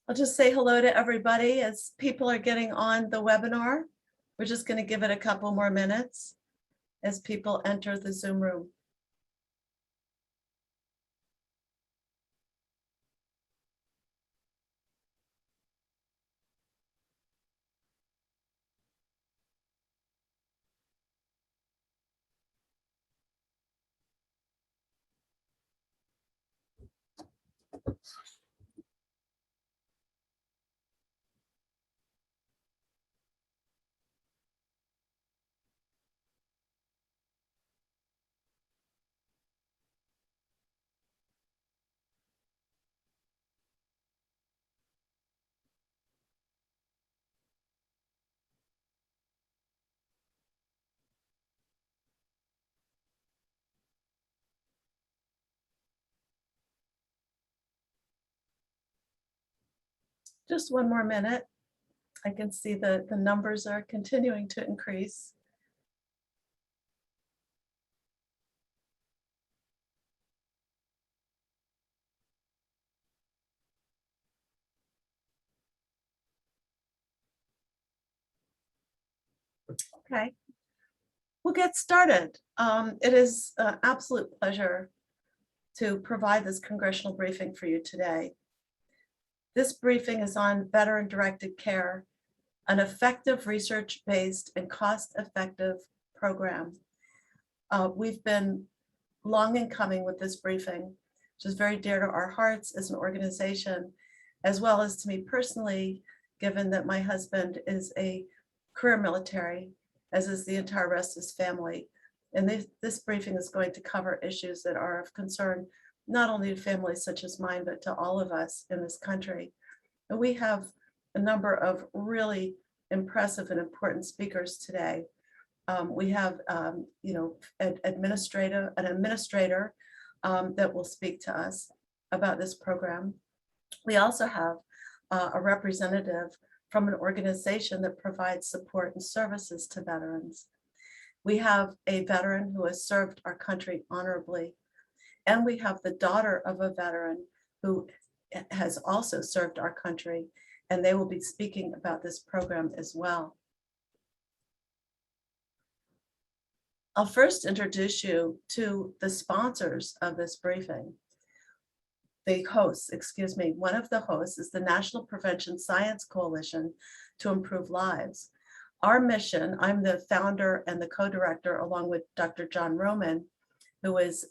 I'll just say hello to everybody as people are getting on the webinar. We're just going to give it a couple more minutes as people enter the Zoom room. Just one more minute. I can see the numbers are continuing to increase. Okay, we'll get started. It is an absolute pleasure to provide this congressional briefing for you today. This briefing is on veteran-directed care, an effective research-based and cost-effective program. We've been long in coming with this briefing, which is very dear to our hearts as an organization, as well as to me personally, given that my husband is a career military, as is the entire rest of his family. And this briefing is going to cover issues that are of concern, not only to families such as mine, but to all of us in this country. And we have a number of really impressive and important speakers today. We have, an administrator that will speak to us about this program. We also have a representative from an organization that provides support and services to veterans. We have a veteran who has served our country honorably, and we have the daughter of a veteran who has also served our country, and they will be speaking about this program as well. I'll first introduce you to the sponsors of this briefing. The hosts, one of the hosts is the National Prevention Science Coalition to Improve Lives. Our mission, I'm the founder and the co-director along with Dr. John Roman, who is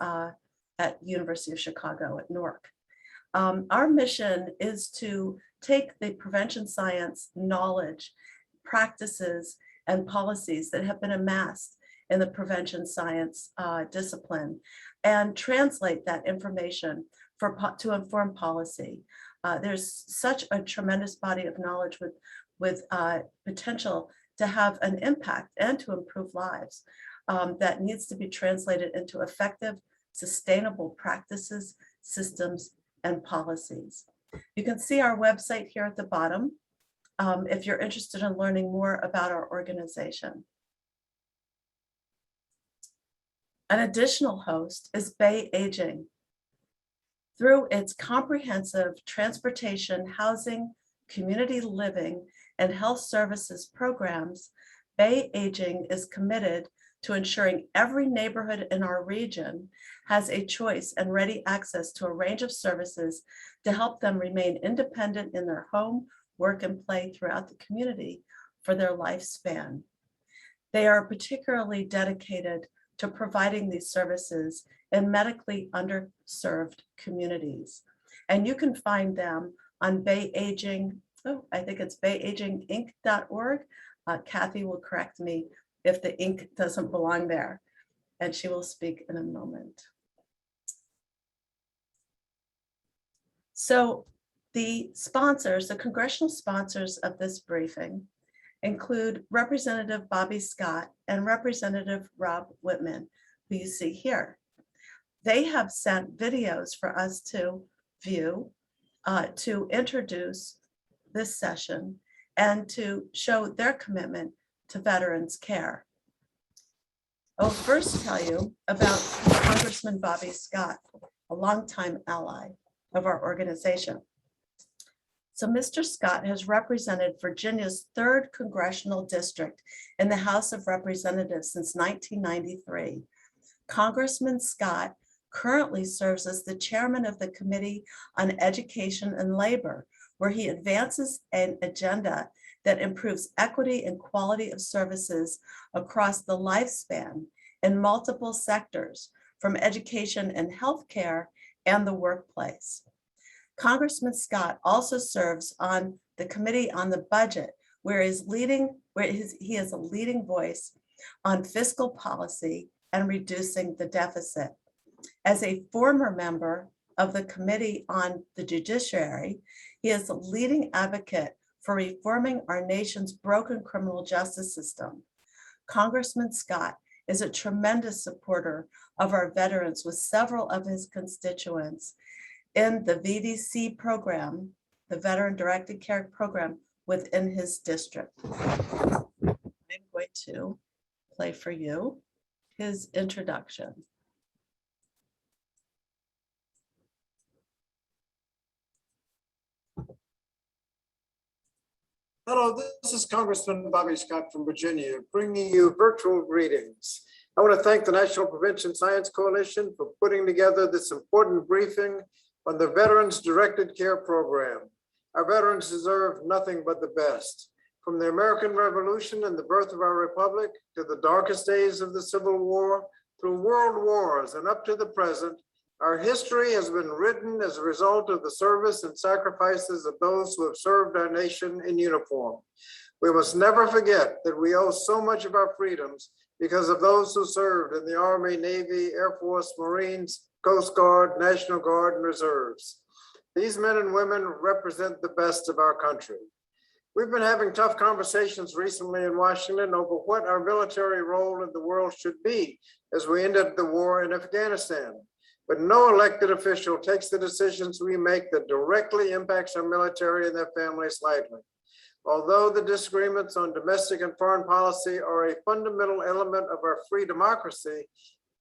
at University of Chicago at Newark. Our mission is to take the prevention science knowledge, practices, and policies that have been amassed in the prevention science discipline and translate that information to inform policy. There's such a tremendous body of knowledge with potential to have an impact and to improve lives that needs to be translated into effective, sustainable practices, systems, and policies. You can see our website here at the bottom if you're interested in learning more about our organization. An additional host is Bay Aging. Through its comprehensive transportation, housing, community living, and health services programs, Bay Aging is committed to ensuring every neighborhood in our region has a choice and ready access to a range of services to help them remain independent in their home, work, and play throughout the community for their lifespan. They are particularly dedicated to providing these services in medically underserved communities. And you can find them on Bay Aging, I think it's bayaginginc.org. Kathy will correct me if the ink doesn't belong there, and she will speak in a moment. So the sponsors, the congressional sponsors of this briefing include Representative Bobby Scott and Representative Rob Whitman, who you see here. They have sent videos for us to view, to introduce this session and to show their commitment to veterans care. I'll first tell you about Congressman Bobby Scott, a longtime ally of our organization. So Mr. Scott has represented Virginia's 3rd Congressional District in the House of Representatives since 1993. Congressman Scott currently serves as the chairman of the Committee on Education and Labor, where he advances an agenda that improves equity and quality of services across the lifespan in multiple sectors, from education and healthcare and the workplace. Congressman Scott also serves on the Committee on the Budget, where he is a leading voice on fiscal policy and reducing the deficit. As a former member of the Committee on the Judiciary, he is a leading advocate for reforming our nation's broken criminal justice system. Congressman Scott is a tremendous supporter of our veterans, with several of his constituents in the VDC program, the Veteran Directed Care Program, within his district. I'm going to play for you his introduction. Hello, this is Congressman Bobby Scott from Virginia, bringing you virtual greetings. I want to thank the National Prevention Science Coalition for putting together this important briefing on the Veterans Directed Care Program. Our veterans deserve nothing but the best. From the American Revolution and the birth of our republic, to the darkest days of the Civil War, through world wars and up to the present, our history has been written as a result of the service and sacrifices of those who have served our nation in uniform. We must never forget that we owe so much of our freedoms because of those who served in the Army, Navy, Air Force, Marines, Coast Guard, National Guard, and Reserves. These men and women represent the best of our country. We've been having tough conversations recently in Washington over what our military role in the world should be as we ended the war in Afghanistan. But no elected official takes the decisions we make that directly impacts our military and their families lightly. Although the disagreements on domestic and foreign policy are a fundamental element of our free democracy,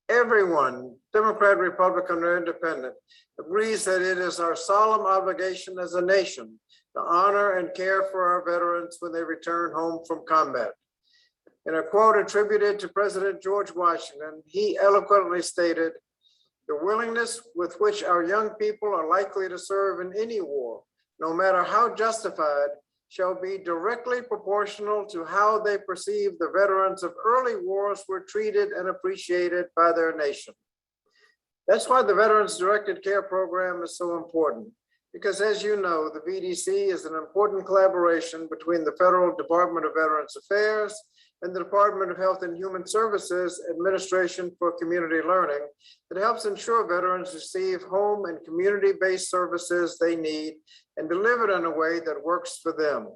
everyone, Democrat, Republican, or Independent, agrees that it is our solemn obligation as a nation to honor and care for our veterans when they return home from combat. In a quote attributed to President George Washington, he eloquently stated, "The willingness with which our young people are likely to serve in any war, no matter how justified, shall be directly proportional to how they perceive the veterans of early wars were treated and appreciated by their nation." That's why the Veterans Directed Care Program is so important, because as you know, the VDC is an important collaboration between the Federal Department of Veterans Affairs and the Department of Health and Human Services Administration for Community Learning that helps ensure veterans receive home and community-based services they need and delivered in a way that works for them.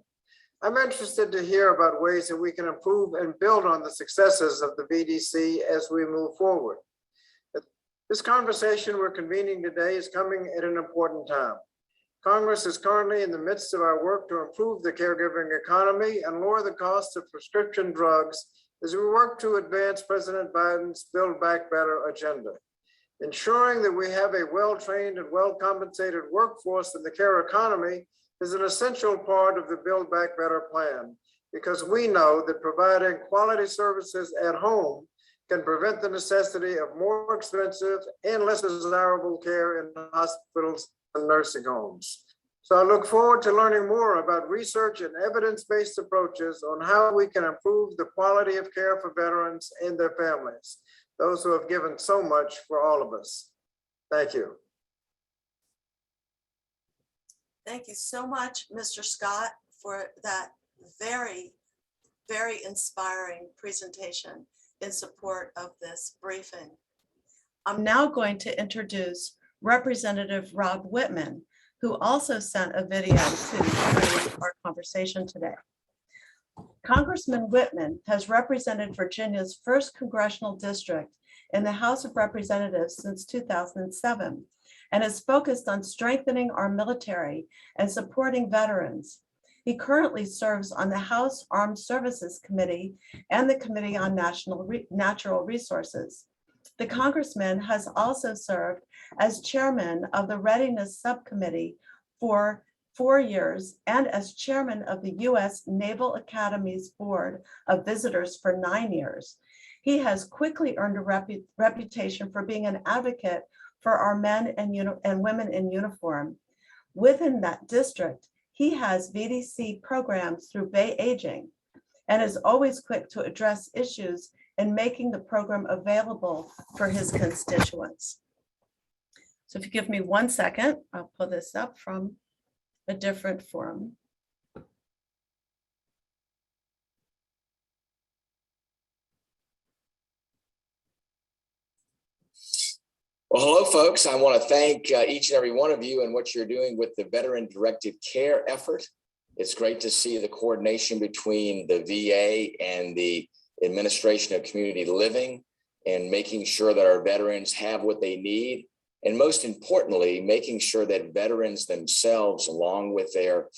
I'm interested to hear about ways that we can improve and build on the successes of the VDC as we move forward. This conversation we're convening today is coming at an important time. Congress is currently in the midst of our work to improve the caregiving economy and lower the cost of prescription drugs as we work to advance President Biden's Build Back Better agenda. Ensuring that we have a well-trained and well-compensated workforce in the care economy is an essential part of the Build Back Better plan, because we know that providing quality services at home can prevent the necessity of more expensive and less desirable care in hospitals and nursing homes. So I look forward to learning more about research and evidence-based approaches on how we can improve the quality of care for veterans and their families, those who have given so much for all of us. Thank you. Thank you so much, Mr. Scott, for that very, very inspiring presentation in support of this briefing. I'm now going to introduce Representative Rob Whitman, who also sent a video to our conversation today. Congressman Whitman has represented Virginia's 1st Congressional District in the House of Representatives since 2007 and is focused on strengthening our military and supporting veterans. He currently serves on the House Armed Services Committee and the Committee on Natural Resources. The Congressman has also served as chairman of the Readiness Subcommittee for 4 years and as chairman of the U.S. Naval Academy's Board of Visitors for 9 years. He has quickly earned a reputation for being an advocate for our men and women in uniform. Within that district, he has VDC programs through Bay Aging and is always quick to address issues in making the program available for his constituents. So if you give me 1 second, I'll pull this up from a different forum. Well, hello, folks. I want to thank each and every one of you and what you're doing with the veteran-directed care effort. It's great to see the coordination between the VA and the Administration of Community Living and making sure that our veterans have what they need. And most importantly, making sure that veterans themselves, along with their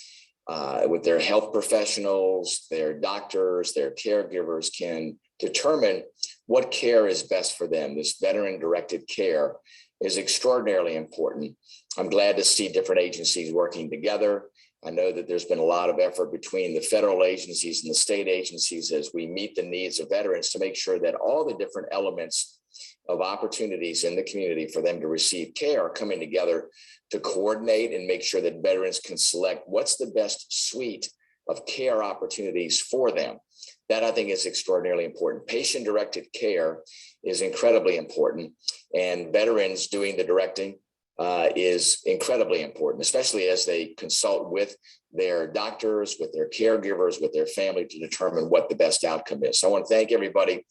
health professionals, their doctors, their caregivers, can determine what care is best for them. This veteran-directed care is extraordinarily important. I'm glad to see different agencies working together. I know that there's been a lot of effort between the federal agencies and the state agencies as we meet the needs of veterans to make sure that all the different elements of opportunities in the community for them to receive care are coming together to coordinate and make sure that veterans can select what's the best suite of care opportunities for them. That, I think, is extraordinarily important. Patient-directed care is incredibly important, and veterans doing the directing is incredibly important, especially as they consult with their doctors, with their caregivers, with their family to determine what the best outcome is. So I want to thank everybody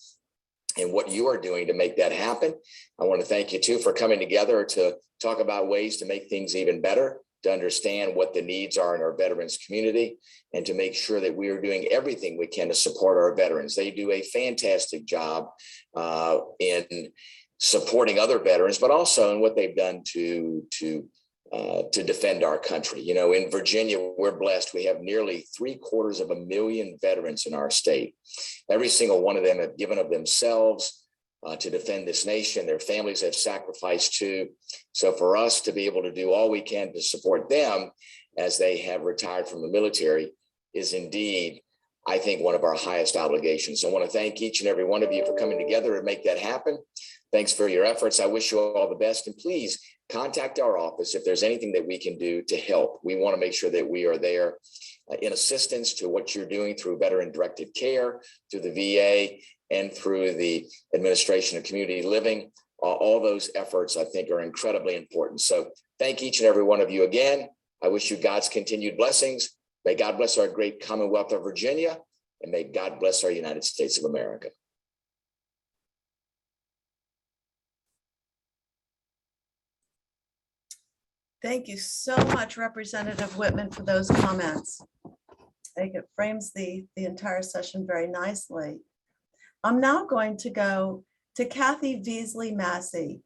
and what you are doing to make that happen. I want to thank you too for coming together to talk about ways to make things even better, to understand what the needs are in our veterans community, and to make sure that we are doing everything we can to support our veterans. They do a fantastic job in supporting other veterans, but also in what they've done to defend our country. You know, in Virginia, we're blessed. We have nearly 750,000 veterans in our state. Every single one of them have given of themselves to defend this nation. Their families have sacrificed too. So for us to be able to do all we can to support them as they have retired from the military is indeed, I think, one of our highest obligations. So I want to thank each and every one of you for coming together to make that happen. Thanks for your efforts. I wish you all the best, and please contact our office if there's anything that we can do to help. We want to make sure that we are there in assistance to what you're doing through veteran-directed care, through the VA, and through the Administration of Community Living. All those efforts, I think, are incredibly important. So thank each and every one of you again. I wish you God's continued blessings. May God bless our great Commonwealth of Virginia, and may God bless our United States of America. Thank you so much, Representative Whitman, for those comments. I think it frames the entire session very nicely. I'm now going to go to Kathy Veasley Massey,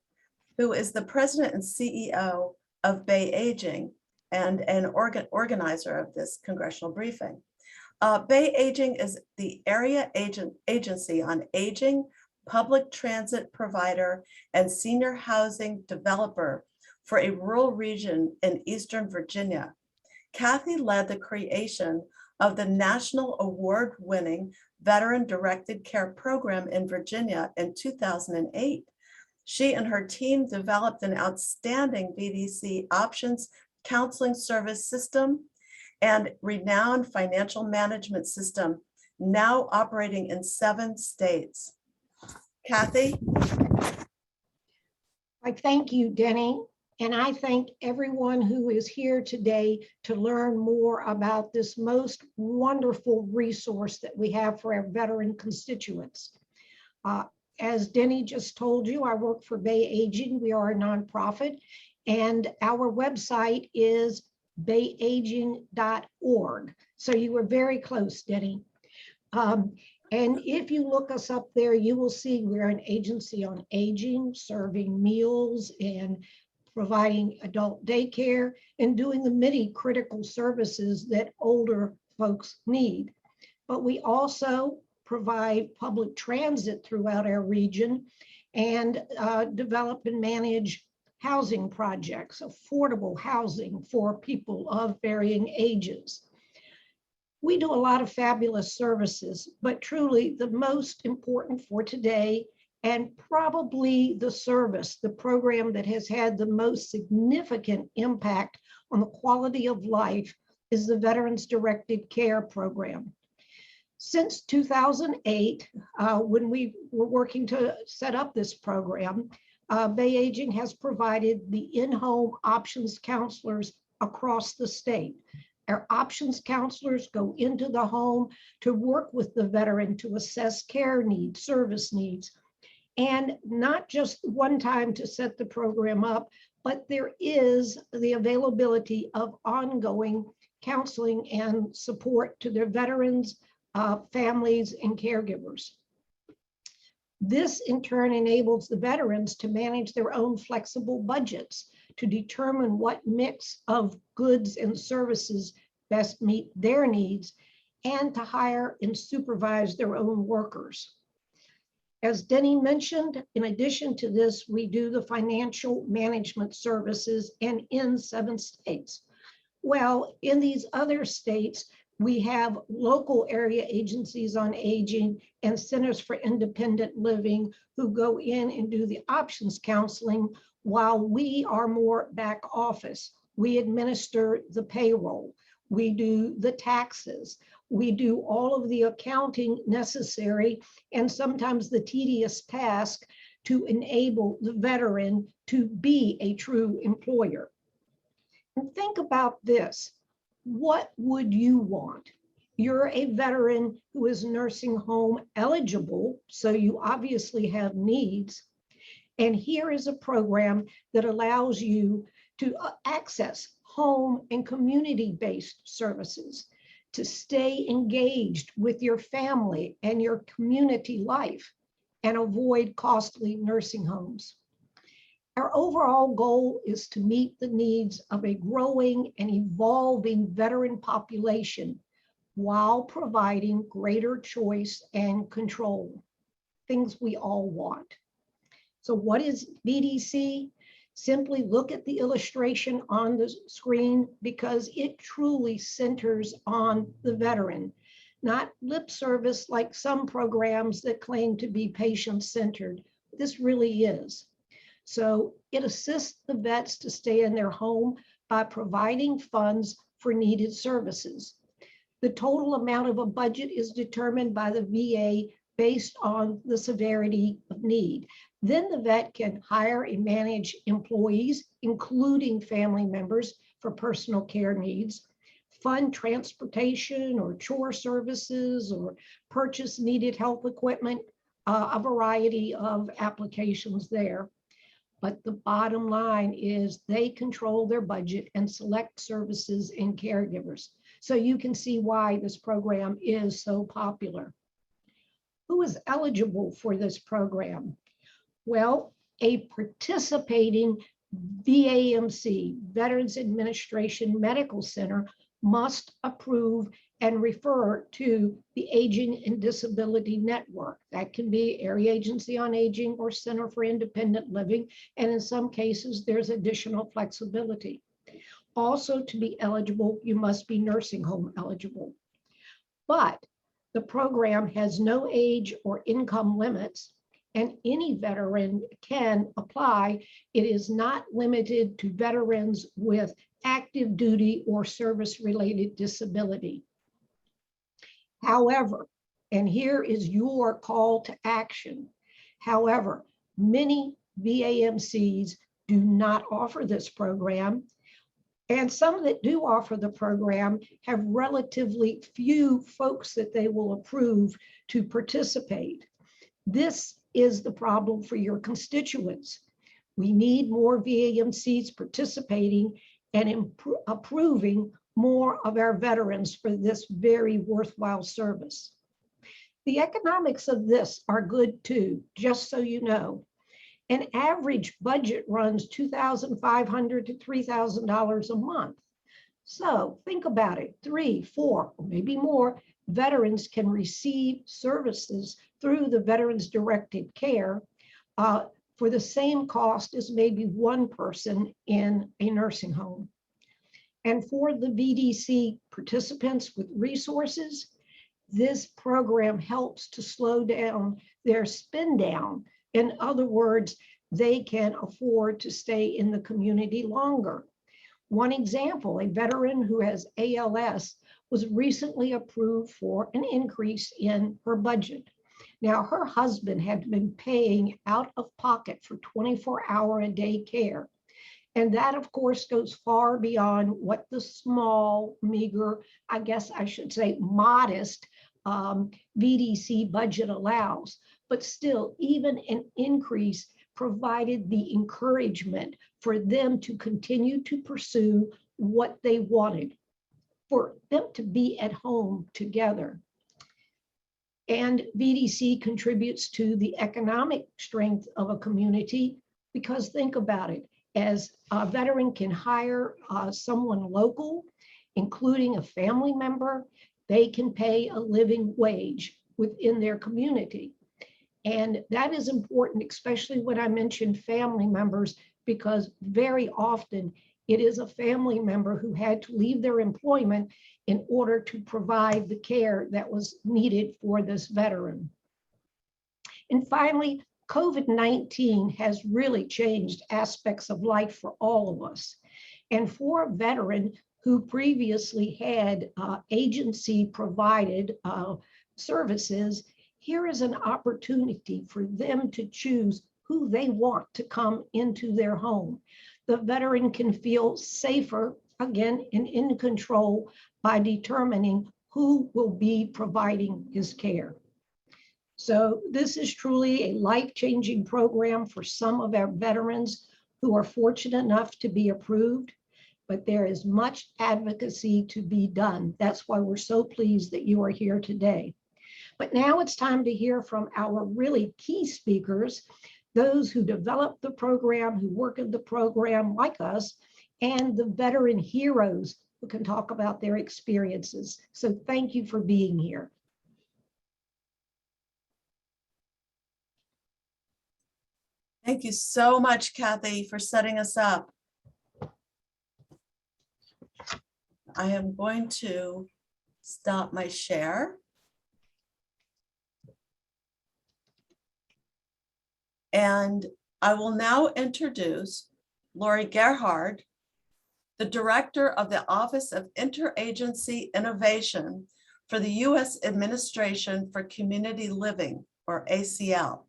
who is the president and CEO of Bay Aging and an organizer of this congressional briefing. Bay Aging is the area agency on aging, public transit provider, and senior housing developer for a rural region in Eastern Virginia. Kathy led the creation of the national award-winning veteran-directed care program in Virginia in 2008. She and her team developed an outstanding VDC options counseling service system and renowned financial management system, now operating in 7 states. Kathy? I thank you, Denny. And I thank everyone who is here today to learn more about this most wonderful resource that we have for our veteran constituents. As Denny just told you, I work for Bay Aging. We are a nonprofit, and our website is bayaging.org. So you were very close, Denny. And if you look us up there, you will see we're an agency on aging, serving meals and providing adult daycare, and doing the many critical services that older folks need. But we also provide public transit throughout our region and develop and manage housing projects, affordable housing for people of varying ages. We do a lot of fabulous services, but truly the most important for today, and probably the program that has had the most significant impact on the quality of life, is the Veterans Directed Care Program. Since 2008, when we were working to set up this program, Bay Aging has provided the in-home options counselors across the state. Our options counselors go into the home to work with the veteran to assess care needs, service needs, and not just one time to set the program up, but there is the availability of ongoing counseling and support to their veterans, families, and caregivers. This in turn enables the veterans to manage their own flexible budgets to determine what mix of goods and services best meet their needs, and to hire and supervise their own workers. As Denny mentioned, in addition to this, we do the financial management services and in 7 states. Well, in these other states, we have local area agencies on aging and centers for independent living who go in and do the options counseling, while we are more back office. We administer the payroll, we do the taxes, we do all of the accounting necessary, and sometimes the tedious task to enable the veteran to be a true employer. And think about this. What would you want? You're a veteran who is nursing home eligible, so you obviously have needs. And here is a program that allows you to access home and community-based services, to stay engaged with your family and your community life, and avoid costly nursing homes. Our overall goal is to meet the needs of a growing and evolving veteran population while providing greater choice and control, things we all want. So what is VDC? Simply look at the illustration on the screen, because it truly centers on the veteran, not lip service like some programs that claim to be patient-centered. This really is. So it assists the vets to stay in their home by providing funds for needed services. The total amount of a budget is determined by the VA based on the severity of need. Then the vet can hire and manage employees, including family members, for personal care needs, fund transportation or chore services, or purchase needed health equipment, a variety of applications there. But the bottom line is they control their budget and select services and caregivers. So you can see why this program is so popular. Who is eligible for this program? Well, a participating VAMC, Veterans Administration Medical Center, must approve and refer to the Aging and Disability Network. That can be Area Agency on Aging or Center for Independent Living, and in some cases, there's additional flexibility. Also, to be eligible, you must be nursing home eligible. But the program has no age or income limits, and any veteran can apply. It is not limited to veterans with active duty or service-related disability. However, and here is your call to action, however, many VAMCs do not offer this program, and some that do offer the program have relatively few folks that they will approve to participate. This is the problem for your constituents. We need more VAMCs participating and approving more of our veterans for this very worthwhile service. The economics of this are good too, just so you know. An average budget runs $2,500 to $3,000 a month. So think about it, 3, 4, or maybe more veterans can receive services through the Veterans Directed Care for the same cost as maybe one person in a nursing home. And for the VDC participants with resources, this program helps to slow down their spin down. In other words, they can afford to stay in the community longer. One example, a veteran who has ALS was recently approved for an increase in her budget. Now, her husband had been paying out of pocket for 24-hour-a-day care. And that, of course, goes far beyond what the small, meager, I guess I should say modest VDC budget allows. But still, even an increase provided the encouragement for them to continue to pursue what they wanted, for them to be at home together. And VDC contributes to the economic strength of a community, because think about it, as a veteran can hire someone local, including a family member, they can pay a living wage within their community. And that is important, especially when I mention family members, because very often it is a family member who had to leave their employment in order to provide the care that was needed for this veteran. And finally, COVID-19 has really changed aspects of life for all of us. And for a veteran who previously had agency provided services, here is an opportunity for them to choose who they want to come into their home. The veteran can feel safer, again, and in control by determining who will be providing his care. So this is truly a life-changing program for some of our veterans who are fortunate enough to be approved, but there is much advocacy to be done. That's why we're so pleased that you are here today. But now it's time to hear from our really key speakers, those who developed the program, who work in the program like us, and the veteran heroes who can talk about their experiences. So thank you for being here. Thank you so much, Kathy, for setting us up. I am going to stop my share. And I will now introduce Lori Gerhart, the Director of the Office of Interagency Innovation for the U.S. Administration for Community Living, or ACL.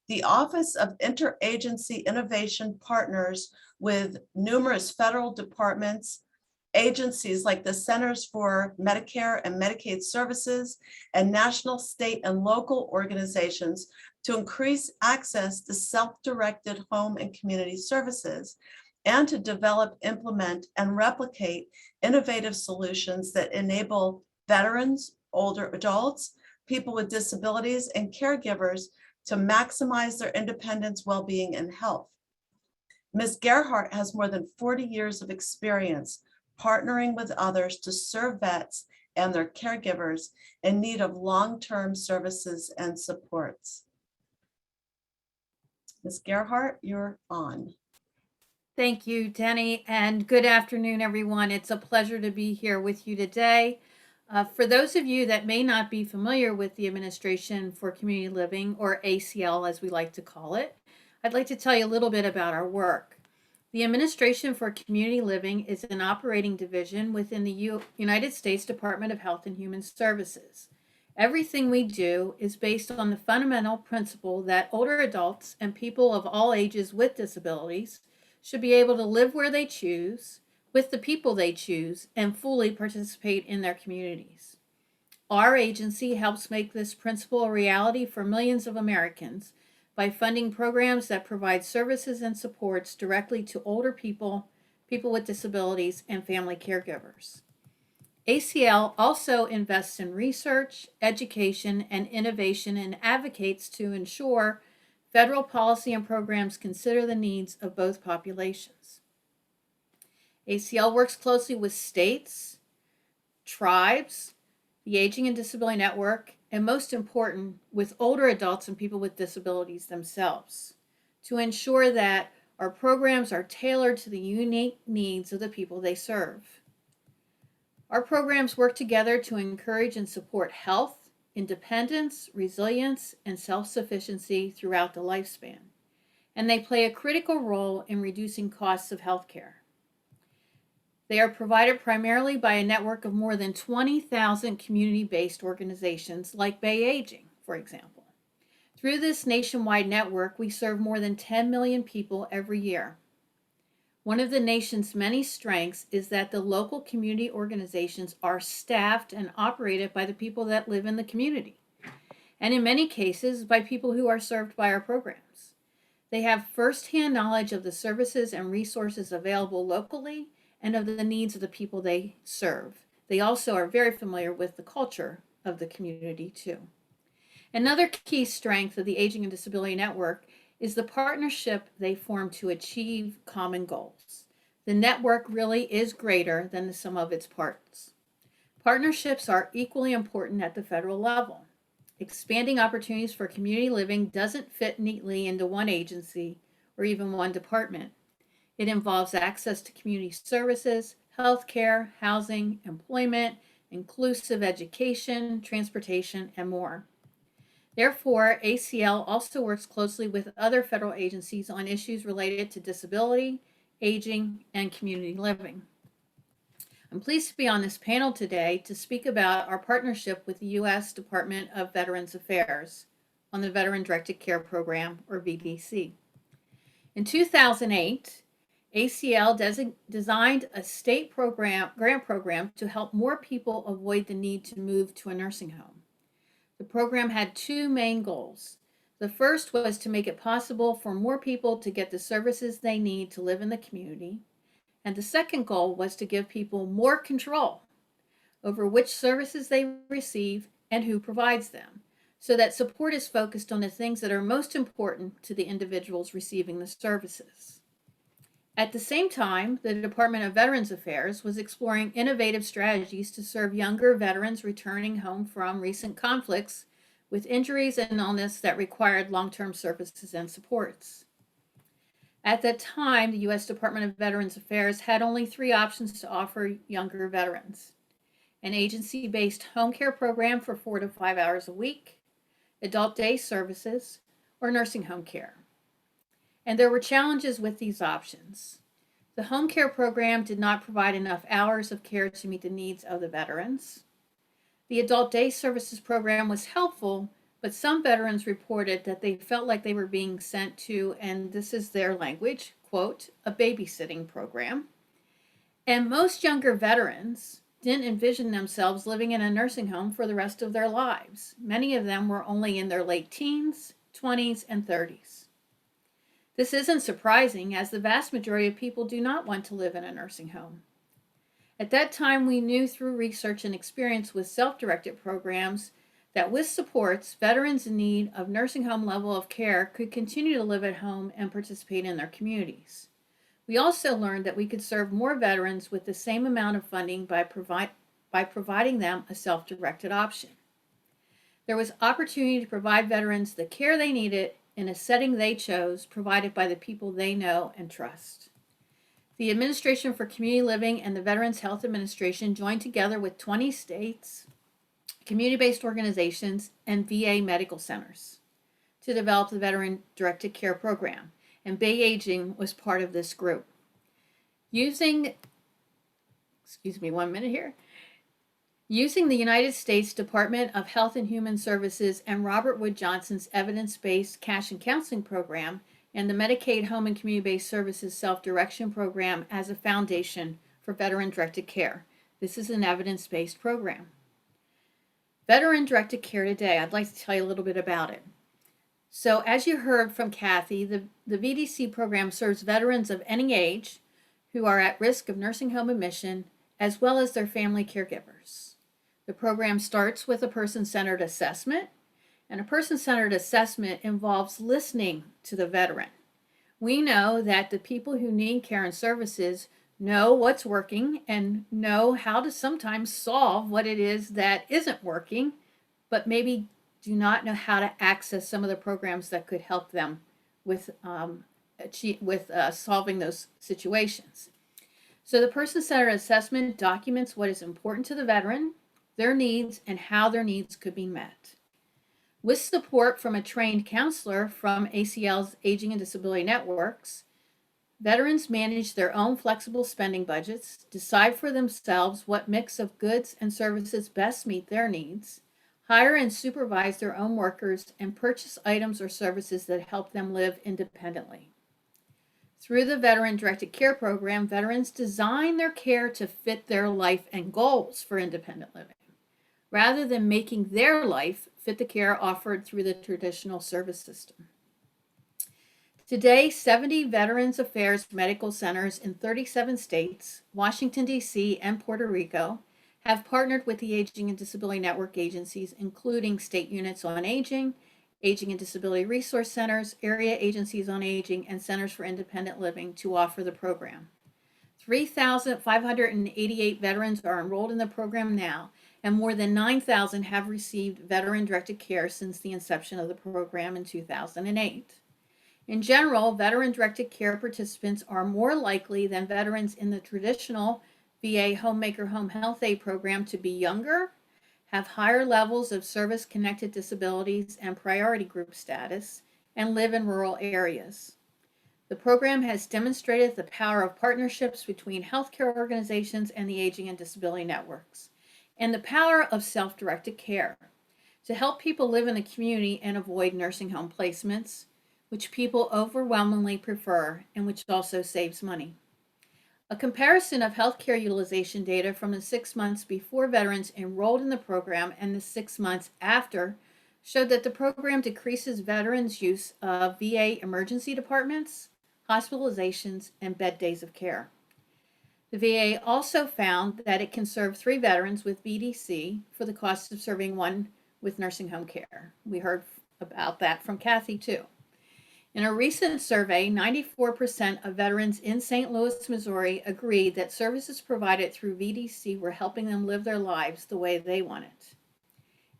The Office of Interagency Innovation partners with numerous federal departments, agencies like the Centers for Medicare and Medicaid Services, and national, state, and local organizations to increase access to self-directed home and community services, and to develop, implement, and replicate innovative solutions that enable veterans, older adults, people with disabilities, and caregivers to maximize their independence, well-being, and health. Ms. Gerhart has more than 40 years of experience partnering with others to serve vets and their caregivers in need of long-term services and supports. Ms. Gerhart, you're on. Thank you, Denny, and good afternoon, everyone. It's a pleasure to be here with you today. For those of you that may not be familiar with the Administration for Community Living, or ACL as we like to call it, I'd like to tell you a little bit about our work. The Administration for Community Living is an operating division within the United States Department of Health and Human Services. Everything we do is based on the fundamental principle that older adults and people of all ages with disabilities should be able to live where they choose, with the people they choose, and fully participate in their communities. Our agency helps make this principle a reality for millions of Americans by funding programs that provide services and supports directly to older people, people with disabilities, and family caregivers. ACL also invests in research, education, and innovation, and advocates to ensure federal policy and programs consider the needs of both populations. ACL works closely with states, tribes, the Aging and Disability Network, and most important, with older adults and people with disabilities themselves to ensure that our programs are tailored to the unique needs of the people they serve. Our programs work together to encourage and support health, independence, resilience, and self-sufficiency throughout the lifespan, and they play a critical role in reducing costs of healthcare. They are provided primarily by a network of more than 20,000 community-based organizations like Bay Aging, for example. Through this nationwide network, we serve more than 10 million people every year. One of the nation's many strengths is that the local community organizations are staffed and operated by the people that live in the community, and in many cases by people who are served by our programs. They have firsthand knowledge of the services and resources available locally and of the needs of the people they serve. They also are very familiar with the culture of the community too. Another key strength of the Aging and Disability Network is the partnership they form to achieve common goals. The network really is greater than the sum of its parts. Partnerships are equally important at the federal level. Expanding opportunities for community living doesn't fit neatly into one agency or even one department. It involves access to community services, healthcare, housing, employment, inclusive education, transportation, and more. Therefore, ACL also works closely with other federal agencies on issues related to disability, aging, and community living. I'm pleased to be on this panel today to speak about our partnership with the U.S. Department of Veterans Affairs on the Veteran-Directed Care Program, or VDC. In 2008, ACL designed a state grant program to help more people avoid the need to move to a nursing home. The program had two main goals. The first was to make it possible for more people to get the services they need to live in the community. And the second goal was to give people more control over which services they receive and who provides them, so that support is focused on the things that are most important to the individuals receiving the services. At the same time, the Department of Veterans Affairs was exploring innovative strategies to serve younger veterans returning home from recent conflicts with injuries and illness that required long-term services and supports. At that time, the U.S. Department of Veterans Affairs had only three options to offer younger veterans: an agency-based home care program for 4 to 5 hours a week, adult day services, or nursing home care. And there were challenges with these options. The home care program did not provide enough hours of care to meet the needs of the veterans. The adult day services program was helpful, but some veterans reported that they felt like they were being sent to, and this is their language, quote, a babysitting program. And most younger veterans didn't envision themselves living in a nursing home for the rest of their lives. Many of them were only in their late teens, 20s, and 30s. This isn't surprising, as the vast majority of people do not want to live in a nursing home. At that time, we knew through research and experience with self-directed programs that with supports, veterans in need of nursing home level of care could continue to live at home and participate in their communities. We also learned that we could serve more veterans with the same amount of funding by providing them a self-directed option. There was opportunity to provide veterans the care they needed in a setting they chose, provided by the people they know and trust. The Administration for Community Living and the Veterans Health Administration joined together with 20 states, community-based organizations, and VA medical centers to develop the Veteran-Directed Care Program, and Bay Aging was part of this group. Using the United States Department of Health and Human Services and Robert Wood Johnson's evidence-based cash and counseling program and the Medicaid Home and Community-Based Services Self-Direction Program as a foundation for veteran-directed care. This is an evidence-based program. Veteran-directed care today, I'd like to tell you a little bit about it. So as you heard from Kathy, the VDC program serves veterans of any age who are at risk of nursing home admission, as well as their family caregivers. The program starts with a person-centered assessment, and a person-centered assessment involves listening to the veteran. We know that the people who need care and services know what's working and know how to sometimes solve what it is that isn't working, but maybe do not know how to access some of the programs that could help them with solving those situations. So the person-centered assessment documents what is important to the veteran, their needs, and how their needs could be met. With support from a trained counselor from ACL's Aging and Disability Networks, veterans manage their own flexible spending budgets, decide for themselves what mix of goods and services best meet their needs, hire and supervise their own workers, and purchase items or services that help them live independently. Through the Veteran-Directed Care Program, veterans design their care to fit their life and goals for independent living, rather than making their life fit the care offered through the traditional service system. Today, 70 Veterans Affairs medical centers in 37 states, Washington, D.C., and Puerto Rico have partnered with the Aging and Disability Network agencies, including state units on aging, Aging and Disability Resource Centers, area agencies on aging, and centers for independent living to offer the program. 3,588 veterans are enrolled in the program now, and more than 9,000 have received veteran-directed care since the inception of the program in 2008. In general, veteran-directed care participants are more likely than veterans in the traditional VA Homemaker Home Health Aid program to be younger, have higher levels of service-connected disabilities and priority group status, and live in rural areas. The program has demonstrated the power of partnerships between healthcare organizations and the Aging and Disability Networks, and the power of self-directed care to help people live in the community and avoid nursing home placements, which people overwhelmingly prefer and which also saves money. A comparison of healthcare utilization data from the 6 months before veterans enrolled in the program and the 6 months after showed that the program decreases veterans' use of VA emergency departments, hospitalizations, and bed days of care. The VA also found that it can serve 3 veterans with VDC for the cost of serving 1 with nursing home care. We heard about that from Kathy too. In a recent survey, 94% of veterans in St. Louis, Missouri agreed that services provided through VDC were helping them live their lives the way they want it.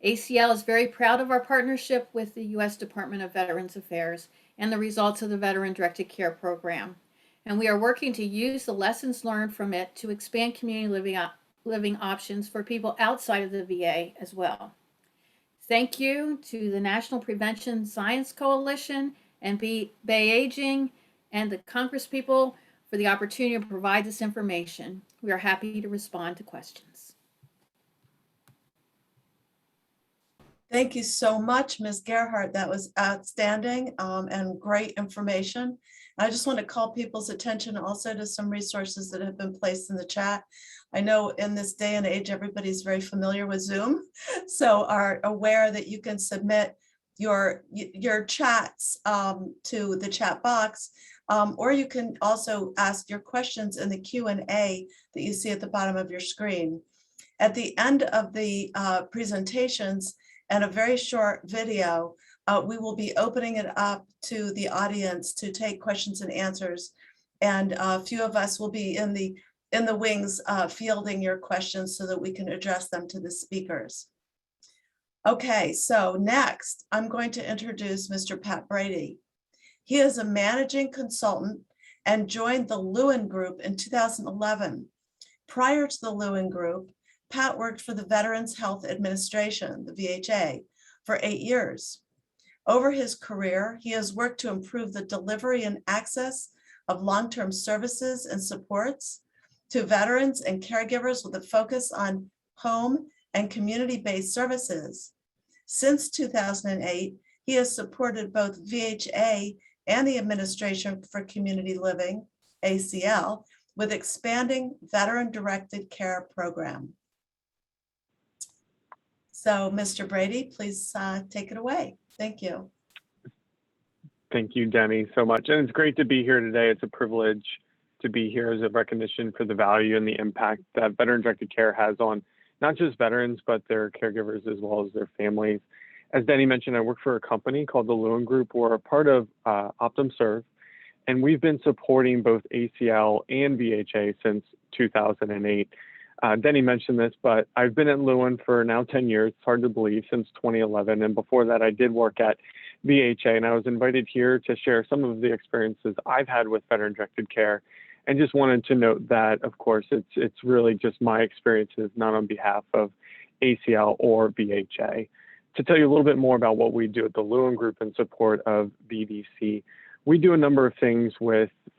ACL is very proud of our partnership with the U.S. Department of Veterans Affairs and the results of the Veteran-Directed Care Program, and we are working to use the lessons learned from it to expand community living options for people outside of the VA as well. Thank you to the National Prevention Science Coalition and Bay Aging and the Congress people for the opportunity to provide this information. We are happy to respond to questions. Thank you so much, Ms. Gerhart. That was outstanding and great information. I just want to call people's attention also to some resources that have been placed in the chat. I know in this day and age, everybody's very familiar with Zoom, so are aware that you can submit your chats to the chat box, or you can also ask your questions in the Q&A that you see at the bottom of your screen. At the end of the presentations and a very short video, we will be opening it up to the audience to take questions and answers. And a few of us will be in the wings fielding your questions so that we can address them to the speakers. Okay, so next, I'm going to introduce Mr. Pat Brady. He is a managing consultant and joined the Lewin Group in 2011. Prior to the Lewin Group, Pat worked for the Veterans Health Administration, the VHA, for 8 years. Over his career, he has worked to improve the delivery and access of long-term services and supports to veterans and caregivers with a focus on home and community-based services. Since 2008, he has supported both VHA and the Administration for Community Living, ACL, with expanding veteran-directed care program. So, Mr. Brady, please take it away. Thank you. Thank you, Denny, so much. And it's great to be here today. It's a privilege to be here as a recognition for the value and the impact that veteran-directed care has on not just veterans, but their caregivers as well as their families. As Denny mentioned, I work for a company called the Lewin Group. We're a part of OptumServe, and we've been supporting both ACL and VHA since 2008. Denny mentioned this, but I've been at Lewin for now 10 years. It's hard to believe, since 2011. And before that, I did work at VHA, and I was invited here to share some of the experiences I've had with veteran-directed care, and just wanted to note that, of course, it's really just my experiences, not on behalf of ACL or VHA. To tell you a little bit more about what we do at the Lewin Group in support of VDC, we do a number of things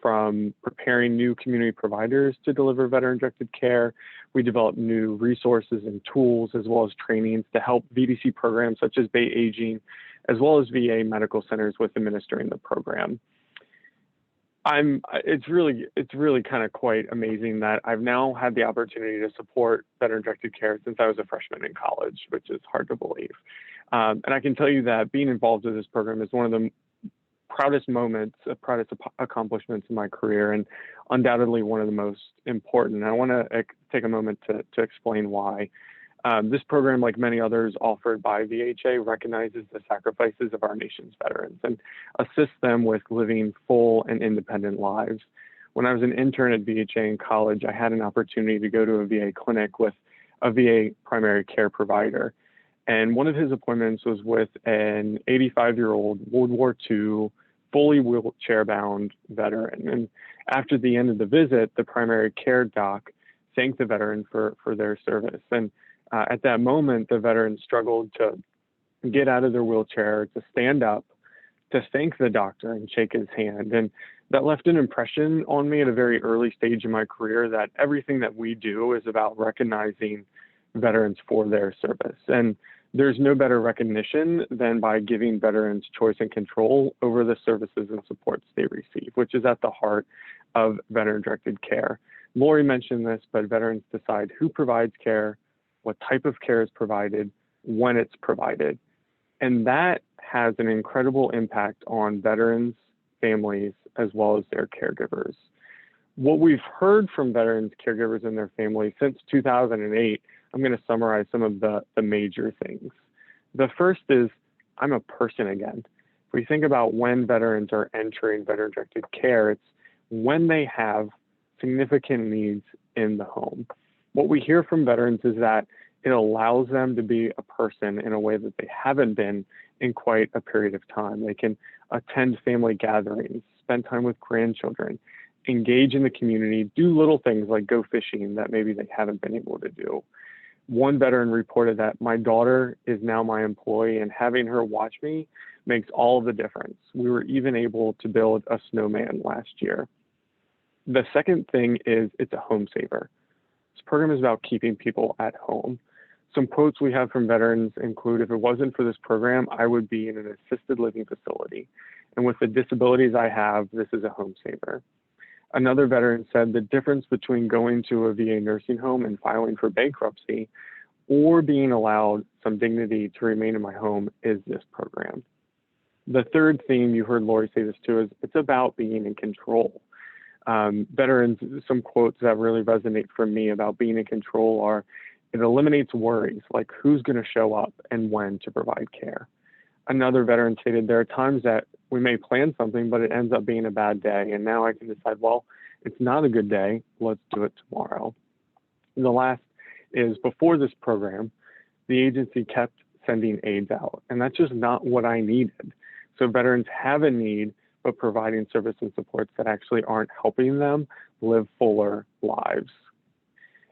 from preparing new community providers to deliver veteran-directed care. We develop new resources and tools, as well as trainings to help VDC programs such as Bay Aging, as well as VA medical centers with administering the program. It's really kind of quite amazing that I've now had the opportunity to support veteran-directed care since I was a freshman in college, which is hard to believe. And I can tell you that being involved with this program is one of the proudest accomplishments in my career, and undoubtedly one of the most important. And I want to take a moment to explain why. This program, like many others offered by VHA, recognizes the sacrifices of our nation's veterans and assists them with living full and independent lives. When I was an intern at VHA in college, I had an opportunity to go to a VA clinic with a VA primary care provider. And one of his appointments was with an 85-year-old World War II, fully wheelchair-bound veteran. And after the end of the visit, the primary care doc thanked the veteran for their service. And at that moment, the veteran struggled to get out of their wheelchair, to stand up, to thank the doctor and shake his hand. And that left an impression on me at a very early stage in my career that everything that we do is about recognizing veterans for their service. And there's no better recognition than by giving veterans choice and control over the services and supports they receive, which is at the heart of veteran-directed care. Lori mentioned this, but veterans decide who provides care, what type of care is provided, when it's provided. And that has an incredible impact on veterans, families, as well as their caregivers. What we've heard from veterans, caregivers, and their families since 2008, I'm going to summarize some of the major things. The first is, I'm a person again. If we think about when veterans are entering veteran-directed care, it's when they have significant needs in the home. What we hear from veterans is that it allows them to be a person in a way that they haven't been in quite a period of time. They can attend family gatherings, spend time with grandchildren, engage in the community, do little things like go fishing that maybe they haven't been able to do. One veteran reported that my daughter is now my employee, and having her watch me makes all of the difference. We were even able to build a snowman last year. The second thing is it's a home saver. This program is about keeping people at home. Some quotes we have from veterans include, if it wasn't for this program, I would be in an assisted living facility. And with the disabilities I have, this is a home saver. Another veteran said the difference between going to a VA nursing home and filing for bankruptcy or being allowed some dignity to remain in my home is this program. The third theme, you heard Lori say this too, is it's about being in control. Veterans, some quotes that really resonate for me about being in control are, it eliminates worries like who's going to show up and when to provide care. Another veteran stated, there are times that we may plan something, but it ends up being a bad day. And now I can decide, well, it's not a good day. Let's do it tomorrow. And the last is, before this program, the agency kept sending aides out. And that's just not what I needed. So veterans have a need, but providing service and supports that actually aren't helping them live fuller lives.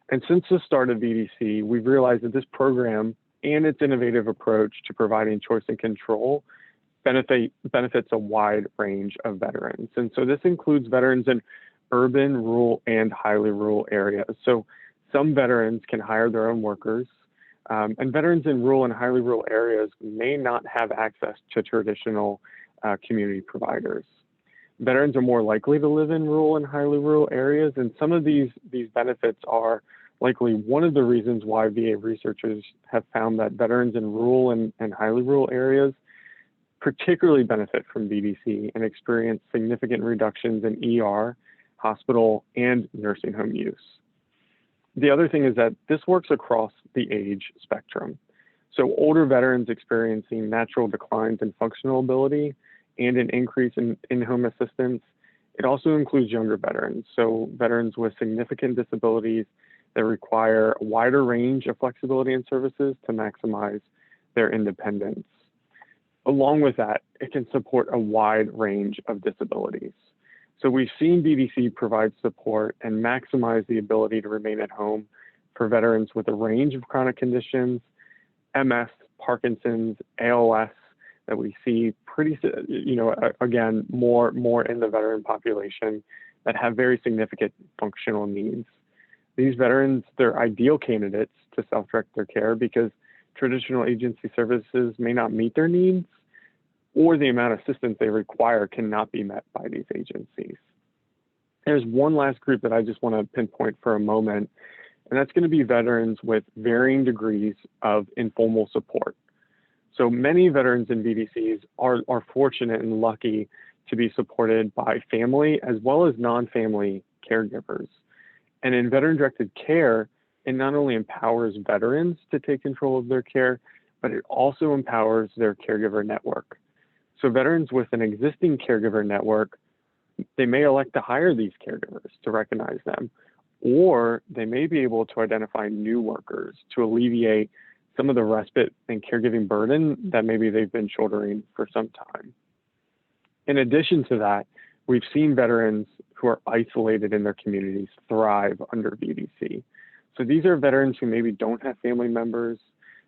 And since the start of VDC, we've realized that this program and its innovative approach to providing choice and control benefits a wide range of veterans. And so this includes veterans in urban, rural, and highly rural areas. So some veterans can hire their own workers, and veterans in rural and highly rural areas may not have access to traditional community providers. Veterans are more likely to live in rural and highly rural areas, and some of these benefits are likely one of the reasons why VA researchers have found that veterans in rural and highly rural areas particularly benefit from VDC and experience significant reductions in ER, hospital, and nursing home use. The other thing is that this works across the age spectrum. So older veterans experiencing natural declines in functional ability and an increase in in-home assistance. It also includes younger veterans, so veterans with significant disabilities that require a wider range of flexibility and services to maximize their independence. Along with that, it can support a wide range of disabilities. So we've seen VDC provide support and maximize the ability to remain at home for veterans with a range of chronic conditions, MS, Parkinson's, ALS, that we see pretty, again, more in the veteran population that have very significant functional needs. These veterans, they're ideal candidates to self-direct their care because traditional agency services may not meet their needs, or the amount of assistance they require cannot be met by these agencies. There's one last group that I just want to pinpoint for a moment, and that's going to be veterans with varying degrees of informal support. So many veterans in VDCs are fortunate and lucky to be supported by family as well as non-family caregivers. And in veteran-directed care, it not only empowers veterans to take control of their care, but it also empowers their caregiver network. So veterans with an existing caregiver network, they may elect to hire these caregivers to recognize them, or they may be able to identify new workers to alleviate some of the respite and caregiving burden that maybe they've been shouldering for some time. In addition to that, we've seen veterans who are isolated in their communities thrive under VDC. So these are veterans who maybe don't have family members,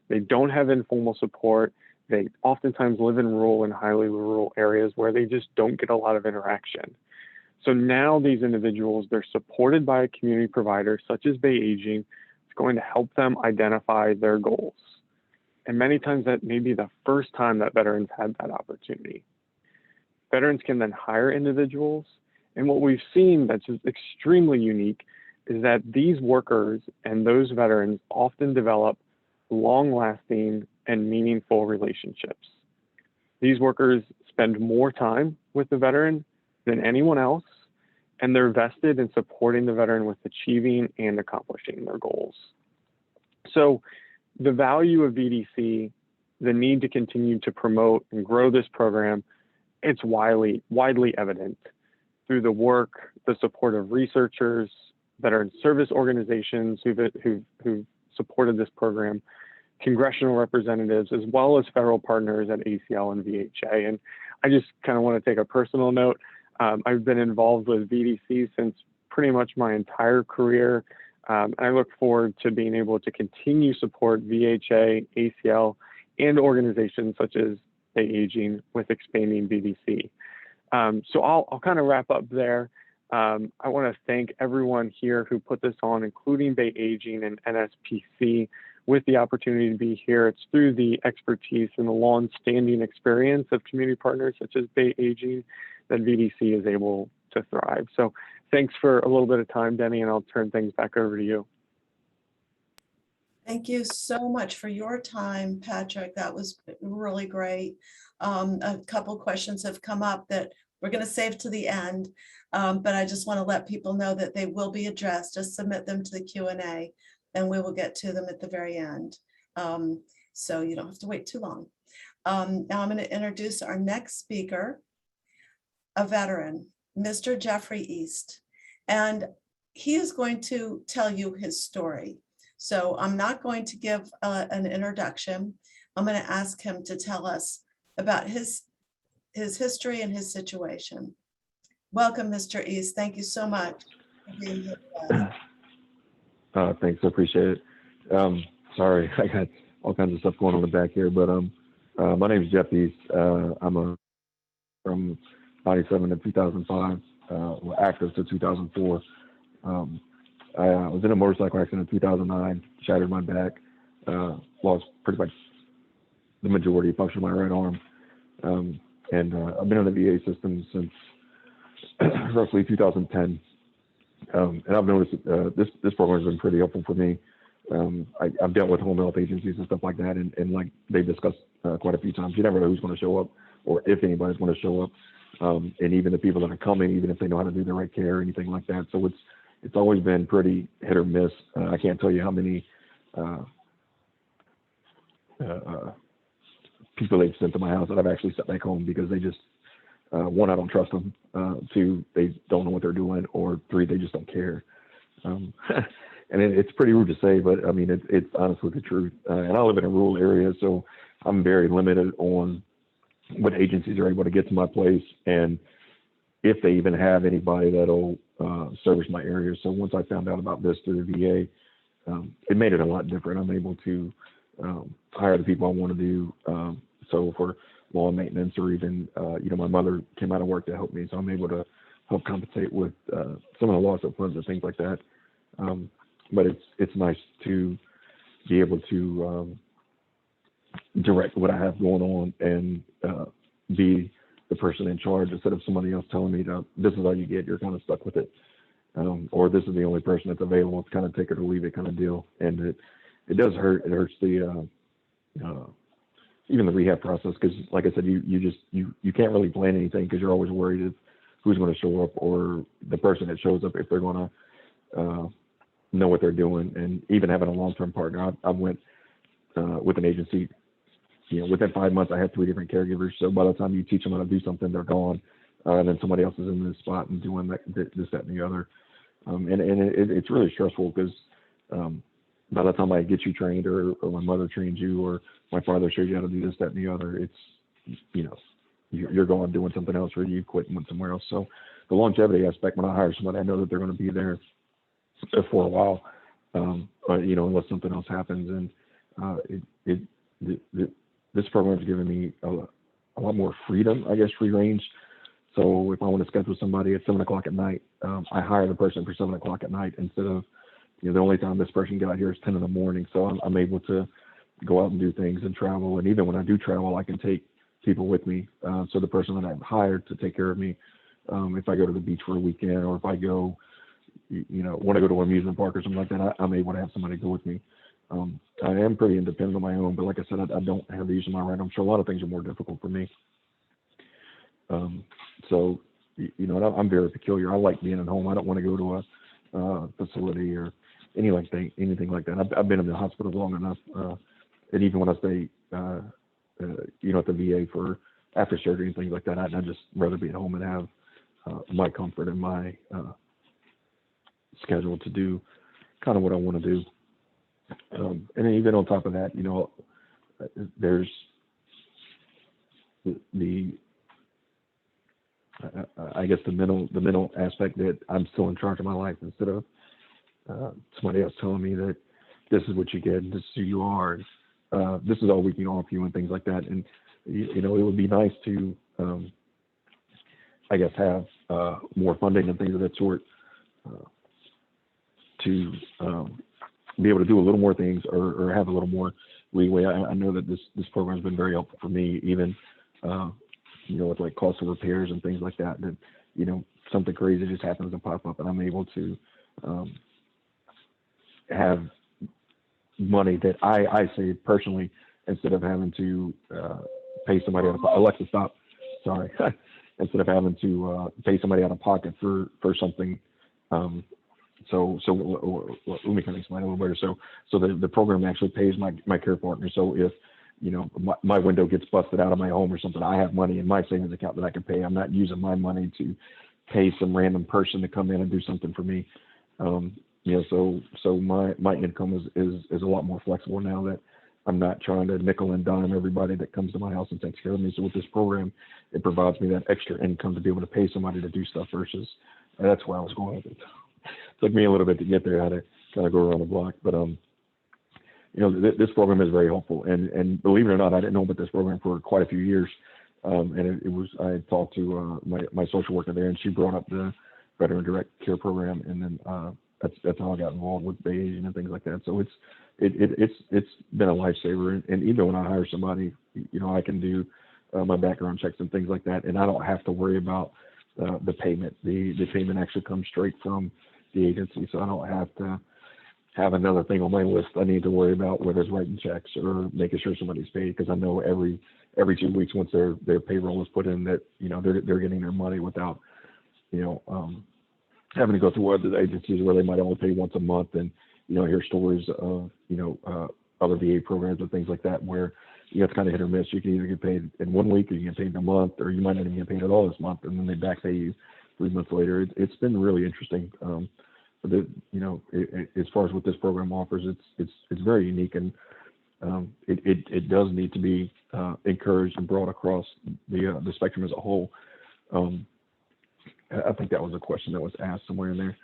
they don't have informal support, they oftentimes live in rural and highly rural areas where they just don't get a lot of interaction. So now these individuals, they're supported by a community provider such as Bay Aging. It's going to help them identify their goals. And many times that may be the first time that veterans had that opportunity. Veterans can then hire individuals. And what we've seen that's just extremely unique is that these workers and those veterans often develop long-lasting and meaningful relationships. These workers spend more time with the veteran than anyone else, and they're vested in supporting the veteran with achieving and accomplishing their goals. So the value of VDC, the need to continue to promote and grow this program, it's widely evident through the work, the support of researchers, veteran service organizations who've supported this program, congressional representatives, as well as federal partners at ACL and VHA. And I just kind of want to take a personal note. I've been involved with VDC since pretty much my entire career. I look forward to being able to continue support VHA, ACL, and organizations such as Bay Aging with expanding VDC. So I'll kind of wrap up there. I want to thank everyone here who put this on, including Bay Aging and NSPC, with the opportunity to be here. It's through the expertise and the long-standing experience of community partners such as Bay Aging that VDC is able to thrive. So thanks for a little bit of time, Denny, and I'll turn things back over to you. Thank you so much for your time, Patrick. That was really great. A couple questions have come up that we're going to save to the end, but I just want to let people know that they will be addressed. Just submit them to the Q&A and we will get to them at the very end. So you don't have to wait too long. Now I'm going to introduce our next speaker, a veteran, Mr. Jeffrey East, and he is going to tell you his story. So I'm not going to give an introduction. I'm going to ask him to tell us about his history and his situation. Welcome, Mr. East. Thank you so much for being here with us. Thanks, I appreciate it. Sorry, I got all kinds of stuff going on in the back here, but my name is Jeff East. I'm from 97 to 2005, active to 2004. I was in a motorcycle accident in 2009, shattered my back, lost pretty much the majority of function of my right arm. And I've been in the VA system since roughly 2010. And I've noticed this program has been pretty helpful for me. I've dealt with home health agencies and stuff like that, and like they've discussed quite a few times, you never know who's going to show up or if anybody's going to show up. And even the people that are coming, even if they know how to do the right care or anything like that. So it's always been pretty hit or miss. I can't tell you how many people they've sent to my house that I've actually sent back home because they just, one, I don't trust them. Two, they don't know what they're doing. Or three, they just don't care. And it's pretty rude to say, but I mean, it's honestly the truth. And I live in a rural area, so I'm very limited on what agencies are able to get to my place, and if they even have anybody that'll service my area. So once I found out about this through the VA, it made it a lot different. I'm able to hire the people I want to do. So for lawn maintenance, or even, my mother came out of work to help me, so I'm able to help compensate with some of the loss of funds and things like that. But it's nice to be able to direct what I have going on and be the person in charge instead of somebody else telling me this is all you get, you're kind of stuck with it. Or this is the only person that's available. It's kind of take it or leave it kind of deal. And it does hurt. It hurts the even the rehab process, because like I said, you can't really plan anything because you're always worried if who's going to show up, or the person that shows up, if they're going to know what they're doing. And even having a long-term partner, I went with an agency, within 5 months, I had 3 different caregivers. So by the time you teach them how to do something, they're gone. And then somebody else is in this spot and doing this, that, and the other. And it's really stressful because by the time I get you trained, or my mother trains you, or my father shows you how to do this, that, and the other, it's, you're going doing something else, or you quit and went somewhere else. So the longevity aspect, when I hire somebody, I know that they're going to be there for a while, unless something else happens. And this program has given me a lot more freedom, I guess, free range. So if I want to schedule somebody at 7 o'clock at night, I hire the person for 7 o'clock at night instead of, the only time this person got here is 10 in the morning. So I'm able to go out and do things and travel. And even when I do travel, I can take people with me. So the person that I've hired to take care of me, if I go to the beach for a weekend, or if I go, want to go to an amusement park or something like that, I'm able to have somebody go with me. I am pretty independent on my own, but like I said, I don't have the use of my right. I'm sure a lot of things are more difficult for me. So, I'm very peculiar. I like being at home. I don't want to go to a facility or anything like that. I've been in the hospital long enough, and even when I stay, at the VA for after surgery and things like that, I'd just rather be at home and have my comfort and my schedule to do kind of what I want to do. And then even on top of that, there's I guess the mental aspect that I'm still in charge of my life instead of somebody else telling me that this is what you get, and this is who you are, and this is all we can offer you, and things like that. And it would be nice to I guess have more funding and things of that sort to be able to do a little more things, or have a little more leeway. I know that this program has been very helpful for me, even with like cost of repairs and things like that, something crazy just happens and pop up, and I'm able to have money that I save personally, instead of having to pay somebody out of pocket. Alexa, stop. Sorry. Instead of having to pay somebody out of pocket for something. So let me kind of explain a little better. So the program actually pays my care partner. So if my window gets busted out of my home or something, I have money in my savings account that I can pay. I'm not using my money to pay some random person to come in and do something for me. So my income is a lot more flexible now that I'm not trying to nickel and dime everybody that comes to my house and takes care of me. So with this program, it provides me that extra income to be able to pay somebody to do stuff versus, and that's where I was going with it. It took me a little bit to get there, how to kind of go around the block, but this program is very helpful. And believe it or not, I didn't know about this program for quite a few years. And it was, I had talked to my social worker there, and she brought up the Veteran Direct Care Program, and then that's how I got involved with Bay Asian and things like that. So it's been a lifesaver. And even when I hire somebody, I can do my background checks and things like that, and I don't have to worry about the payment. The payment actually comes straight from the agency, so I don't have to have another thing on my list I need to worry about, whether it's writing checks or making sure somebody's paid, because I know every 2 weeks, once their payroll is put in, that they're getting their money without having to go through other agencies where they might only pay once a month. And hear stories of other VA programs and things like that where it's kind of hit or miss. You can either get paid in 1 week, or you get paid in a month, or you might not even get paid at all this month, and then they back pay you 3 months later. It's been really interesting. As far as what this program offers, it's very unique. And it does need to be encouraged and brought across the spectrum as a whole. I think that was a question that was asked somewhere in there.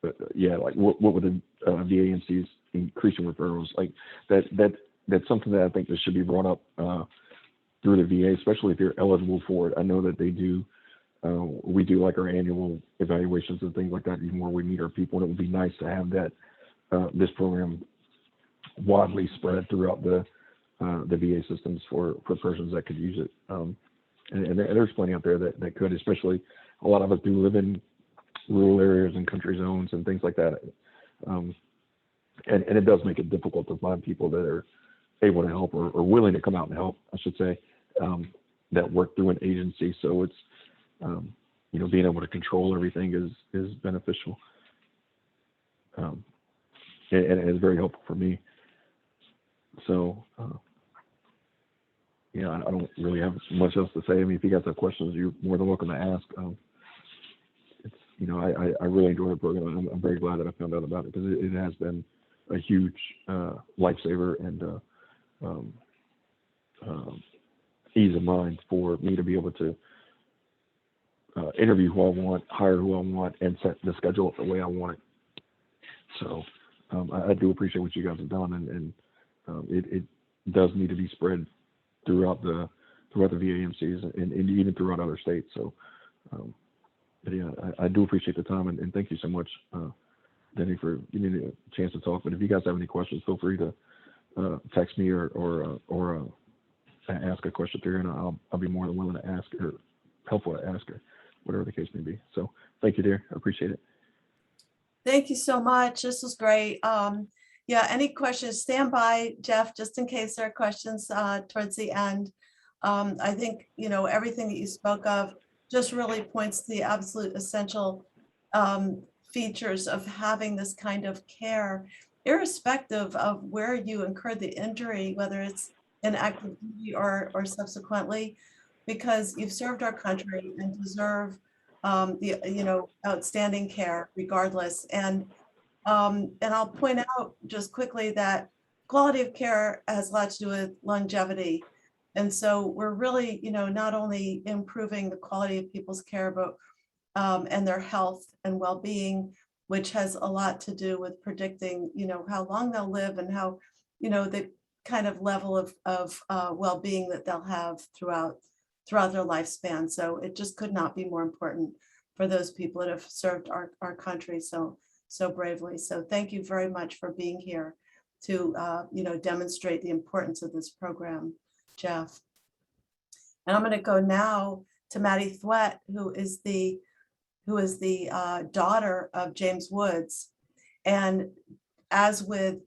But yeah, like what would the VAMCs increasing referrals, like that's something that I think that should be brought up through the VA, especially if you're eligible for it. I know that they do. We do like our annual evaluations and things like that, even where we meet our people, and it would be nice to have that this program widely spread throughout the VA systems for persons that could use it. And there's plenty out there that could, especially a lot of us do live in rural areas and country zones and things like that. And it does make it difficult to find people that are able to help or willing to come out and help, I should say, that work through an agency. So it's, being able to control everything is beneficial. And it's very helpful for me. So, I don't really have much else to say. I mean, if you guys have questions, you're more than welcome to ask. It's, I really enjoy the program. I'm very glad that I found out about it, because it has been a huge lifesaver and ease of mind for me to be able to interview who I want, hire who I want, and set the schedule up the way I want it. So I do appreciate what you guys have done, and it does need to be spread throughout the VAMCs and even throughout other states. So, but yeah, I do appreciate the time, and thank you so much, Denny, for giving me a chance to talk. But if you guys have any questions, feel free to text me or ask a question through, and I'll be more than willing to ask, or helpful to ask, or whatever the case may be. So thank you, dear. I appreciate it. Thank you so much. This was great. Yeah, any questions, stand by, Jeff, just in case there are questions towards the end. I think, everything that you spoke of just really points to the absolute essential features of having this kind of care, irrespective of where you incurred the injury, whether it's in active duty or subsequently, because you've served our country and deserve the outstanding care regardless. And I'll point out just quickly that quality of care has a lot to do with longevity. And so we're really, not only improving the quality of people's care, but and their health and well-being, which has a lot to do with predicting, how long they'll live and how, the kind of level of well-being that they'll have throughout their lifespan. So it just could not be more important for those people that have served our country so bravely. So thank you very much for being here to demonstrate the importance of this program, Jeff. And I'm going to go now to Maddie Thwett, who is the daughter of James Woods. And as with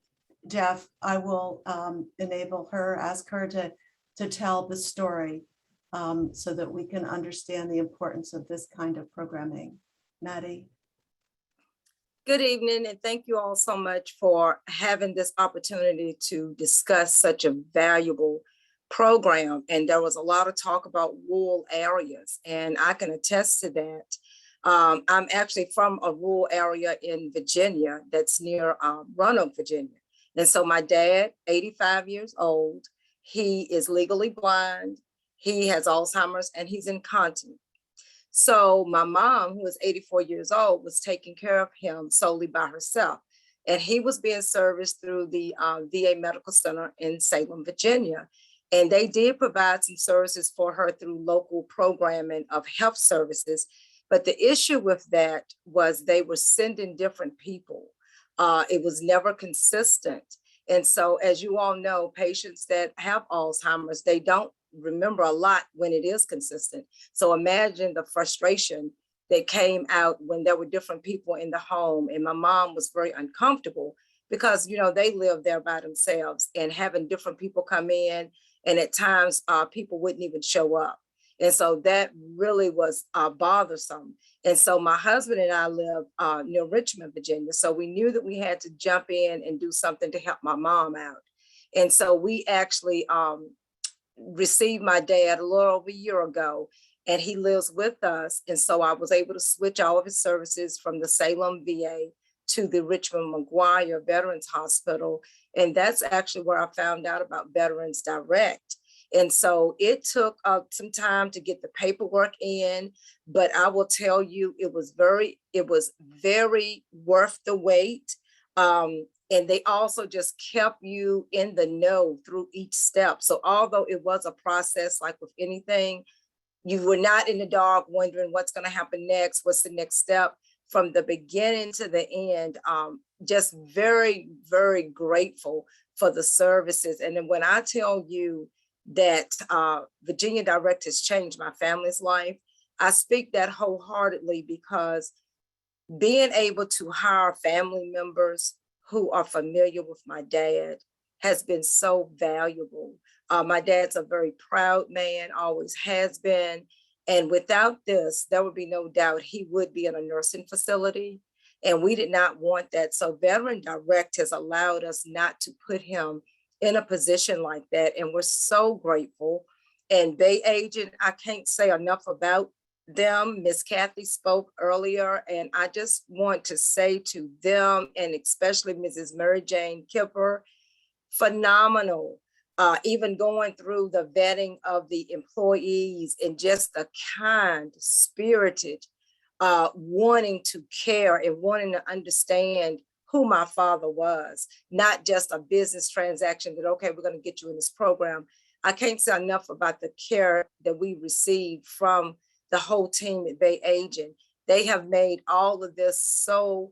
Jeff, I will ask her to tell the story so that we can understand the importance of this kind of programming. Maddie. Good evening, and thank you all so much for having this opportunity to discuss such a valuable program. And there was a lot of talk about rural areas, and I can attest to that. I'm actually from a rural area in Virginia that's near Roanoke, Virginia. And so my dad, 85 years old, he is legally blind, he has Alzheimer's, and he's incontinent. So my mom, who is 84 years old, was taking care of him solely by herself. And he was being serviced through the VA Medical Center in Salem, Virginia. And they did provide some services for her through local programming of health services. But the issue with that was they were sending different people. It was never consistent. And so, as you all know, patients that have Alzheimer's, they don't remember a lot when it is consistent. So imagine the frustration that came out when there were different people in the home. And my mom was very uncomfortable because, they live there by themselves, and having different people come in, and at times people wouldn't even show up. And so that really was bothersome. And so my husband and I live near Richmond, Virginia. So we knew that we had to jump in and do something to help my mom out. And so we actually received my dad a little over a year ago, and he lives with us. And so I was able to switch all of his services from the Salem VA to the Richmond McGuire Veterans Hospital. And that's actually where I found out about Veterans Direct. And so it took some time to get the paperwork in, but I will tell you, it was very worth the wait. And they also just kept you in the know through each step. So although it was a process, like with anything, you were not in the dark wondering what's going to happen next, what's the next step. From the beginning to the end, just very, very grateful for the services. And then when I tell you that Virginia Direct has changed my family's life, I speak that wholeheartedly, because being able to hire family members who are familiar with my dad has been so valuable. My dad's a very proud man, always has been. And without this, there would be no doubt he would be in a nursing facility. And we did not want that. So Veteran Direct has allowed us not to put him in a position like that. And we're so grateful. And Bay Agent, I can't say enough about them. Miss Kathy spoke earlier, and I just want to say to them, and especially Mrs. Mary Jane Kipper, phenomenal. Even going through the vetting of the employees and just the kind, spirited, wanting to care and wanting to understand who my father was, not just a business transaction that, okay, we're going to get you in this program. I can't say enough about the care that we received from the whole team at Bay Agent. They have made all of this so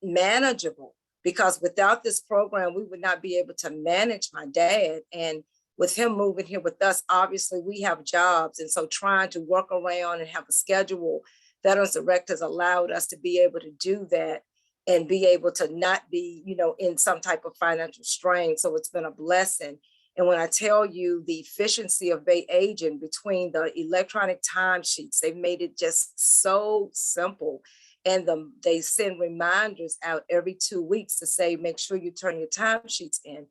manageable, because without this program, we would not be able to manage my dad. And with him moving here with us, obviously we have jobs. And so trying to work around and have a schedule, Veterans Direct has allowed us to be able to do that and be able to not be, in some type of financial strain. So it's been a blessing. And when I tell you the efficiency of Bay Agent between the electronic timesheets, they've made it just so simple. And they send reminders out every 2 weeks to say, make sure you turn your timesheets in.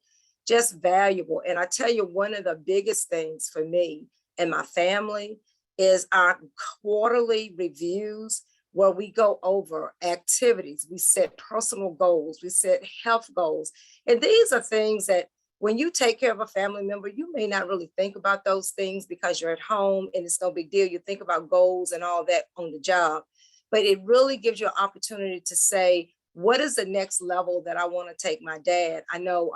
Just valuable. And I tell you, one of the biggest things for me and my family is our quarterly reviews, where we go over activities. We set personal goals, we set health goals. And these are things that when you take care of a family member, you may not really think about those things because you're at home and it's no big deal. You think about goals and all that on the job. But it really gives you an opportunity to say, what is the next level that I want to take my dad? I know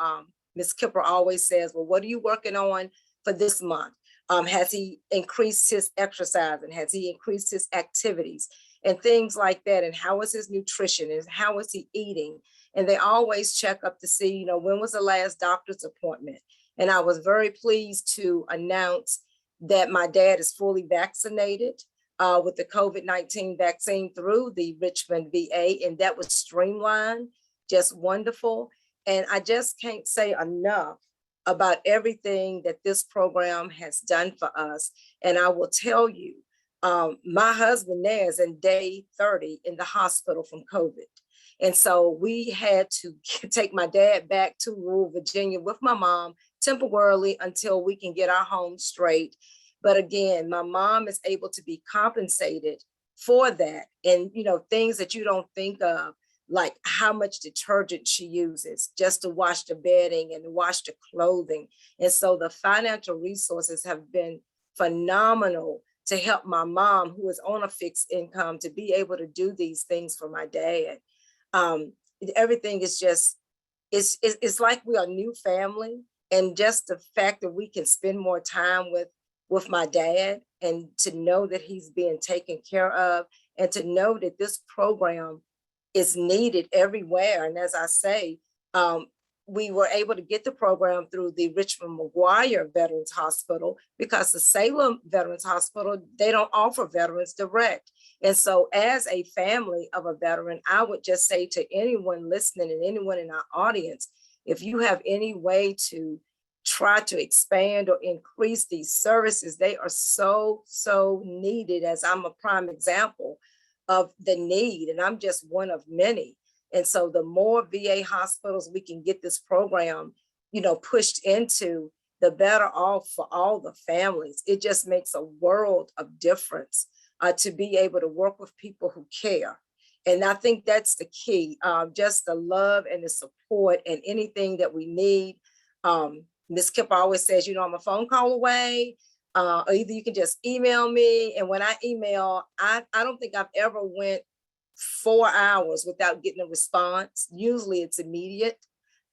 Ms. Kipper always says, well, what are you working on for this month? Has he increased his exercise, and has he increased his activities and things like that? And how is his nutrition, and how is he eating? And they always check up to see, when was the last doctor's appointment? And I was very pleased to announce that my dad is fully vaccinated with the COVID-19 vaccine through the Richmond VA, and that was streamlined, just wonderful. And I just can't say enough about everything that this program has done for us. And I will tell you, my husband now is in day 30 in the hospital from COVID. And so we had to take my dad back to rural Virginia with my mom temporarily until we can get our home straight. But again, my mom is able to be compensated for that. And, things that you don't think of, like how much detergent she uses just to wash the bedding and wash the clothing. And so the financial resources have been phenomenal to help my mom, who is on a fixed income, to be able to do these things for my dad. Everything is just, it's like we are a new family. And just the fact that we can spend more time with my dad, and to know that he's being taken care of, and to know that this program is needed everywhere. And as I say, we were able to get the program through the Richmond McGuire Veterans Hospital, because the Salem Veterans Hospital, they don't offer Veterans Direct. And so as a family of a veteran, I would just say to anyone listening and anyone in our audience, if you have any way to try to expand or increase these services, they are so, so needed, as I'm a prime example of the need. And I'm just one of many. And so the more VA hospitals we can get this program, pushed into, the better off for all the families. It just makes a world of difference to be able to work with people who care. And I think that's the key, just the love and the support and anything that we need. Ms. Kipper always says, you know, I'm a phone call away, or either you can just email me. And when I email, I don't think I've ever went 4 hours without getting a response. Usually it's immediate.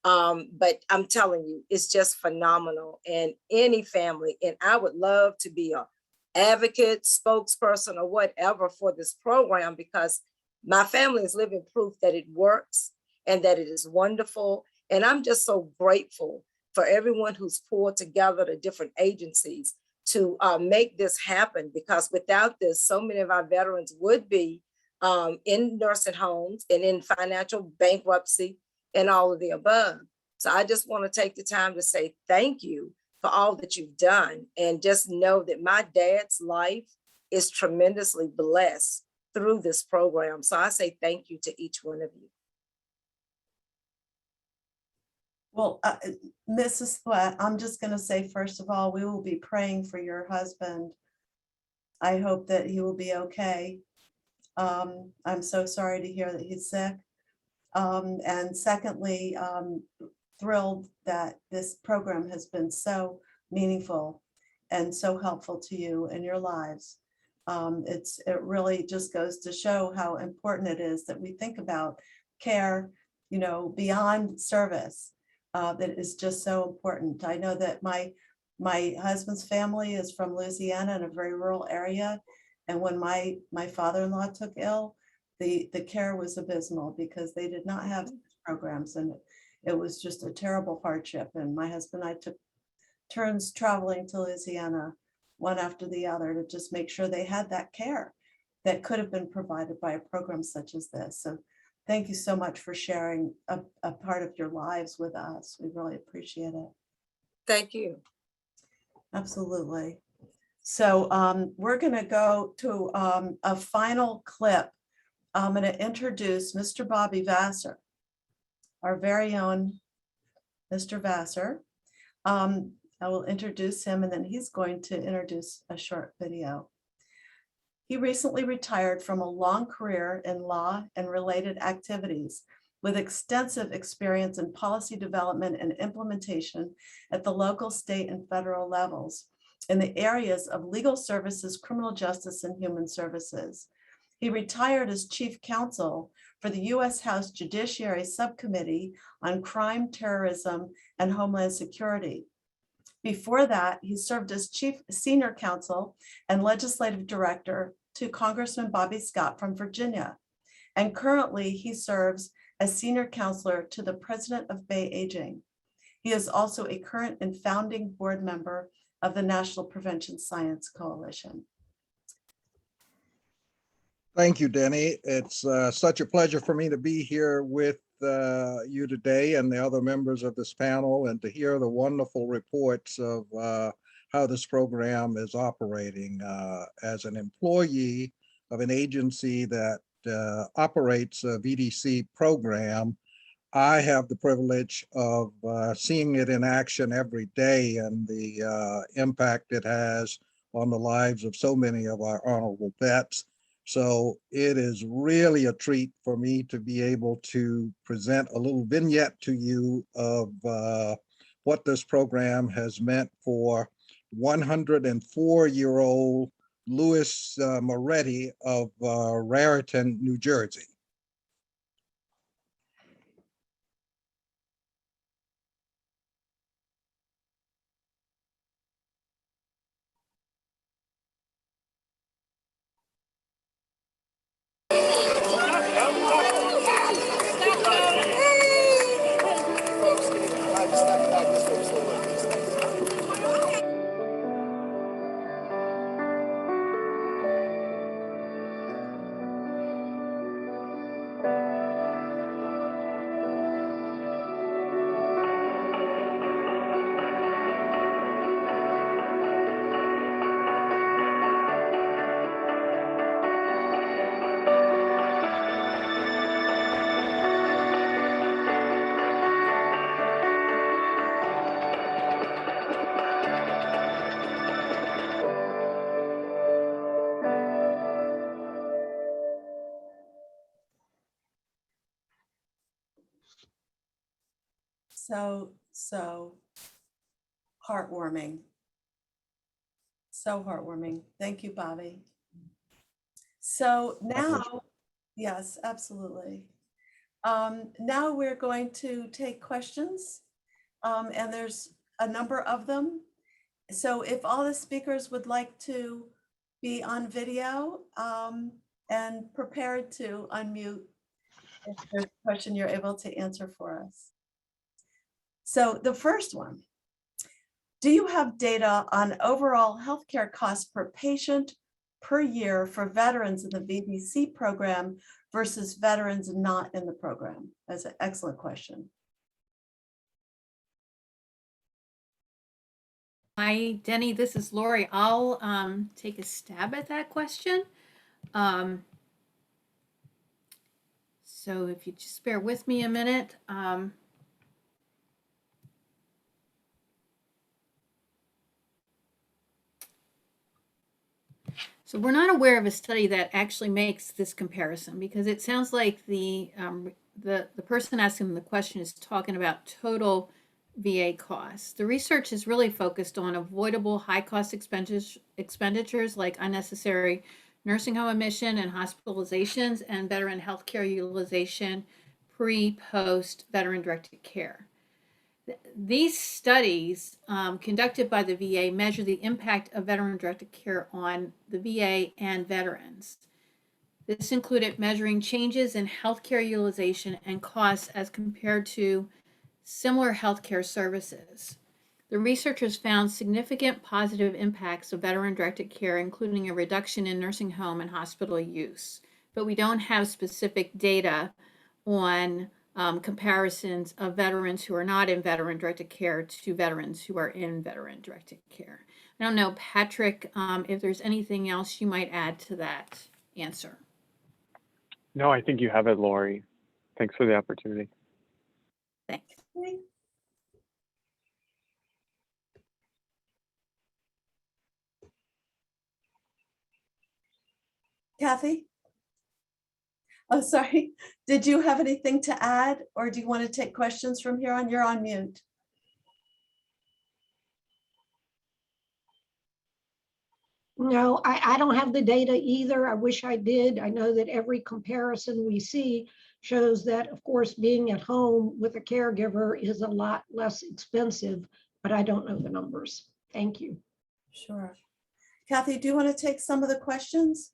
But I'm telling you, it's just phenomenal. And any family, and I would love to be a advocate, spokesperson, or whatever for this program, because my family is living proof that it works and that it is wonderful. And I'm just so grateful for everyone who's pulled together the different agencies to make this happen, because without this, so many of our veterans would be in nursing homes and in financial bankruptcy and all of the above. So I just want to take the time to say thank you for all that you've done, and just know that my dad's life is tremendously blessed through this program. So I say thank you to each one of you. Well, Mrs. Sweat, I'm just going to say, first of all, we will be praying for your husband. I hope that he will be okay. I'm so sorry to hear that he's sick. And secondly, thrilled that this program has been so meaningful and so helpful to you in your lives. It really just goes to show how important it is that we think about care, you know, beyond service. That is just so important. I know that my husband's family is from Louisiana, in a very rural area. And when my father-in-law took ill, the care was abysmal because they did not have programs, and it was just a terrible hardship. And my husband and I took turns traveling to Louisiana, one after the other, to just make sure they had that care that could have been provided by a program such as this. So thank you so much for sharing a part of your lives with us. We really appreciate it. Thank you. Absolutely. So we're going to go to a final clip. I'm going to introduce Mr. Bobby Vassar, our very own Mr. Vassar. I will introduce him, and then he's going to introduce a short video. He recently retired from a long career in law and related activities, with extensive experience in policy development and implementation at the local, state, and federal levels in the areas of legal services, criminal justice, and human services. He retired as chief counsel for the U.S. House Judiciary Subcommittee on Crime, Terrorism, and Homeland Security. Before that, he served as senior counsel and legislative director to Congressman Bobby Scott from Virginia. And currently he serves as senior counselor to the president of Bay Aging. He is also a current and founding board member of the National Prevention Science Coalition. Thank you, Denny. It's such a pleasure for me to be here with you today and the other members of this panel, and to hear the wonderful reports of how this program is operating. As an employee of an agency that operates a VDC program, I have the privilege of seeing it in action every day, and the impact it has on the lives of so many of our honorable vets. So it is really a treat for me to be able to present a little vignette to you of what this program has meant for 104-year-old Louis Moretti of Raritan, New Jersey. so heartwarming. So heartwarming. Thank you, Bobby. So now, yes, absolutely. Now we're going to take questions, and there's a number of them. So if all the speakers would like to be on video and prepared to unmute if there's a question you're able to answer for us. So the first one, do you have data on overall healthcare costs per patient per year for veterans in the VBC program versus veterans not in the program? That's an excellent question. Hi, Denny, this is Lori. I'll take a stab at that question. So if you just bear with me a minute. So we're not aware of a study that actually makes this comparison, because it sounds like the person asking the question is talking about total VA costs. The research is really focused on avoidable high-cost expenditures like unnecessary nursing home admission and hospitalizations and veteran healthcare utilization pre-post veteran-directed care. These studies conducted by the VA measure the impact of veteran-directed care on the VA and veterans. This included measuring changes in healthcare utilization and costs as compared to similar healthcare services. The researchers found significant positive impacts of veteran-directed care, including a reduction in nursing home and hospital use, but we don't have specific data on comparisons of veterans who are not in veteran-directed care to veterans who are in veteran-directed care. I don't know, Patrick, if there's anything else you might add to that answer. No, I think you have it, Lori. Thanks for the opportunity. Thanks. Kathy? Oh, sorry. Did you have anything to add, or do you want to take questions from here on? You're on mute. No, I don't have the data either. I wish I did. I know that every comparison we see shows that, of course, being at home with a caregiver is a lot less expensive, but I don't know the numbers. Thank you. Sure. Kathy, do you want to take some of the questions?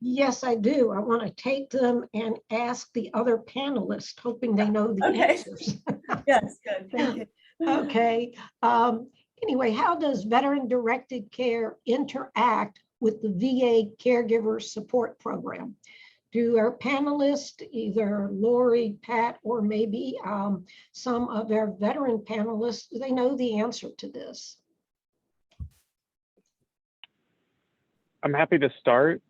Yes, I do. I want to take them and ask the other panelists, hoping they know the Okay. answers. Yes, good. Thank you. Okay. Anyway, how does veteran-directed care interact with the VA caregiver support program? Do our panelists, either Lori, Pat, or maybe some of our veteran panelists, do they know the answer to this? I'm happy to start.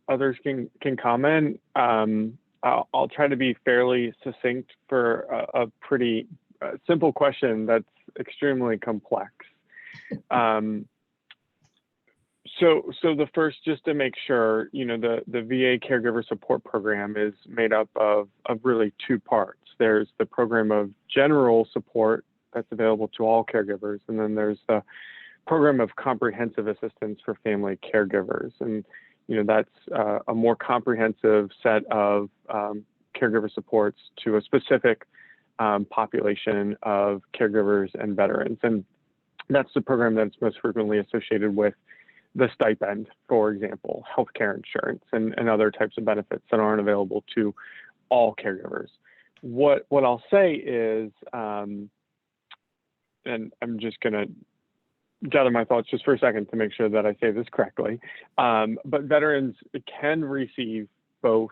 Others can comment. I'll try to be fairly succinct for a pretty simple question that's extremely complex. So the first, just to make sure, the VA caregiver support program is made up of really two parts. There's the program of general support that's available to all caregivers, and then there's the program of comprehensive assistance for family caregivers. And that's a more comprehensive set of caregiver supports to a specific population of caregivers and veterans. And that's the program that's most frequently associated with the stipend, for example, healthcare insurance and other types of benefits that aren't available to all caregivers. What I'll say is, and I'm just going to gather my thoughts just for a second to make sure that I say this correctly, but veterans can receive both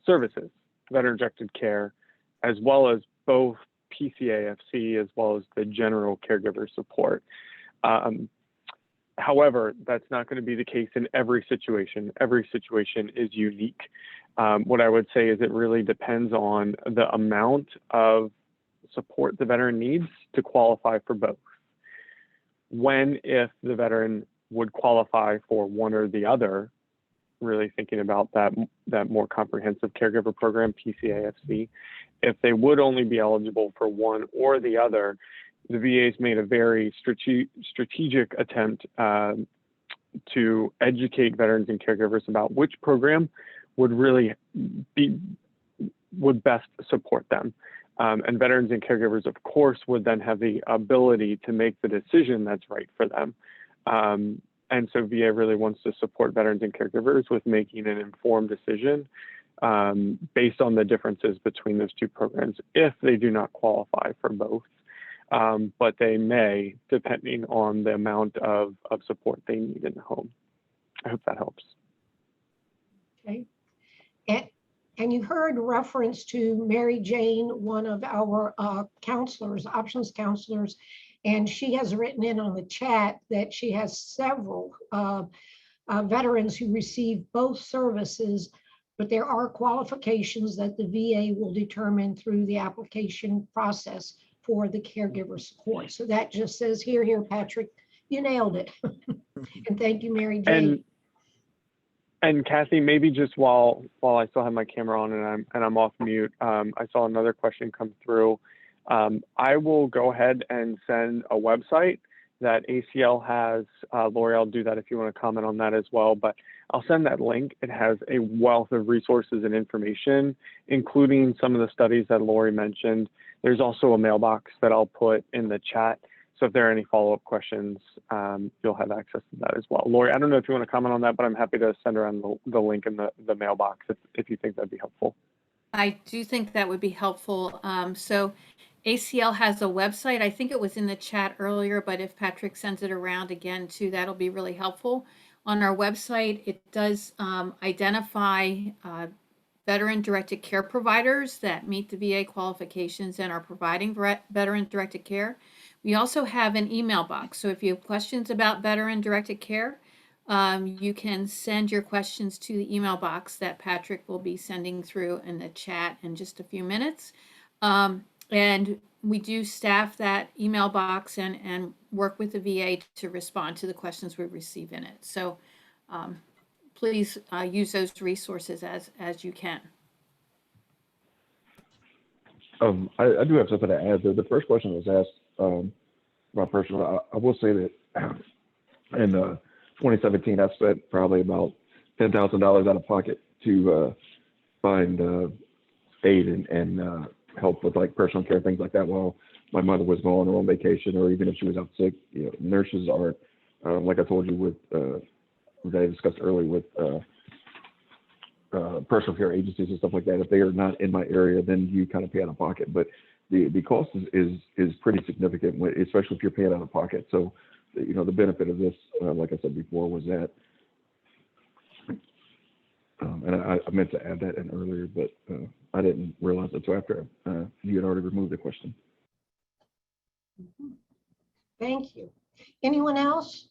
services, veteran-directed care, as well as both PCAFC, as well as the general caregiver support. However, that's not going to be the case in every situation. Every situation is unique. What I would say is it really depends on the amount of support the veteran needs to qualify for both. If the veteran would qualify for one or the other really thinking about that more comprehensive caregiver program, PCAFC, if they would only be eligible for one or the other, the VA's made a very strategic attempt to educate veterans and caregivers about which program would best support them. And veterans and caregivers, of course, would then have the ability to make the decision that's right for them. And so VA really wants to support veterans and caregivers with making an informed decision based on the differences between those two programs if they do not qualify for both. But they may, depending on the amount of support they need in the home. I hope that helps. Okay. And you heard reference to Mary Jane, one of our counselors, options counselors, and she has written in on the chat that she has several veterans who receive both services, but there are qualifications that the VA will determine through the application process for the caregiver support. So that just says, here, Patrick, you nailed it. And thank you, Mary Jane. And Kathy, maybe just while I still have my camera on and I'm off mute, I saw another question come through. I will go ahead and send a website that ACL has. Lori, I'll do that if you want to comment on that as well, but I'll send that link. It has a wealth of resources and information, including some of the studies that Lori mentioned. There's also a mailbox that I'll put in the chat. So if there are any follow-up questions, you'll have access to that as well. Lori, I don't know if you want to comment on that, but I'm happy to send around the link in the mailbox if you think that'd be helpful. I do think that would be helpful. So ACL has a website. I think it was in the chat earlier, but if Patrick sends it around again too, that'll be really helpful. On our website, it does identify veteran-directed care providers that meet the VA qualifications and are providing veteran-directed care. We also have an email box. So if you have questions about veteran-directed care, you can send your questions to the email box that Patrick will be sending through in the chat in just a few minutes. And we do staff that email box and work with the VA to respond to the questions we receive in it. So please use those resources as you can. I do have something to add. The first question was asked about personal. I will say that in 2017, I spent probably about $10,000 out of pocket to find aid and help with like personal care, things like that while my mother was going on vacation, or even if she was out sick. You know, nurses are, like I told you with, that I discussed earlier with personal care agencies and stuff like that. If they are not in my area, then you kind of pay out of pocket. But the cost is pretty significant, especially if you're paying out of pocket. So, you know, the benefit of this, like I said before, was that, and I meant to add that in earlier, but I didn't realize it until after you had already removed the question. Thank you. Anyone else?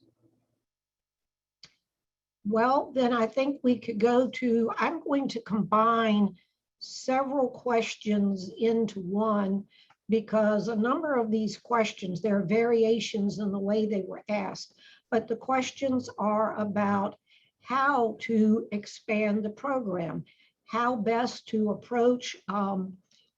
Well, then I think we could go to, I'm going to combine several questions into one, because a number of these questions, there are variations in the way they were asked, but the questions are about how to expand the program, how best to approach a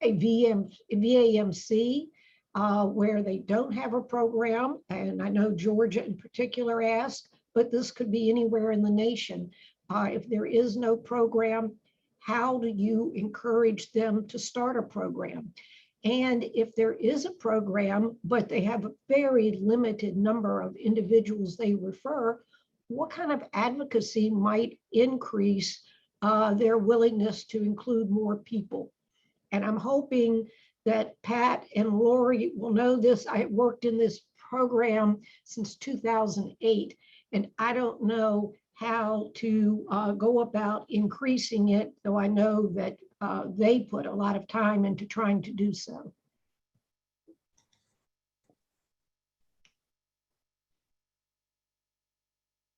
VAMC where they don't have a program. And I know Georgia in particular asked, but this could be anywhere in the nation. If there is no program, how do you encourage them to start a program? And if there is a program, but they have a very limited number of individuals they refer, what kind of advocacy might increase their willingness to include more people? And I'm hoping that Pat and Lori will know this. I worked in this program since 2008, and I don't know how to go about increasing it, though I know that they put a lot of time into trying to do so.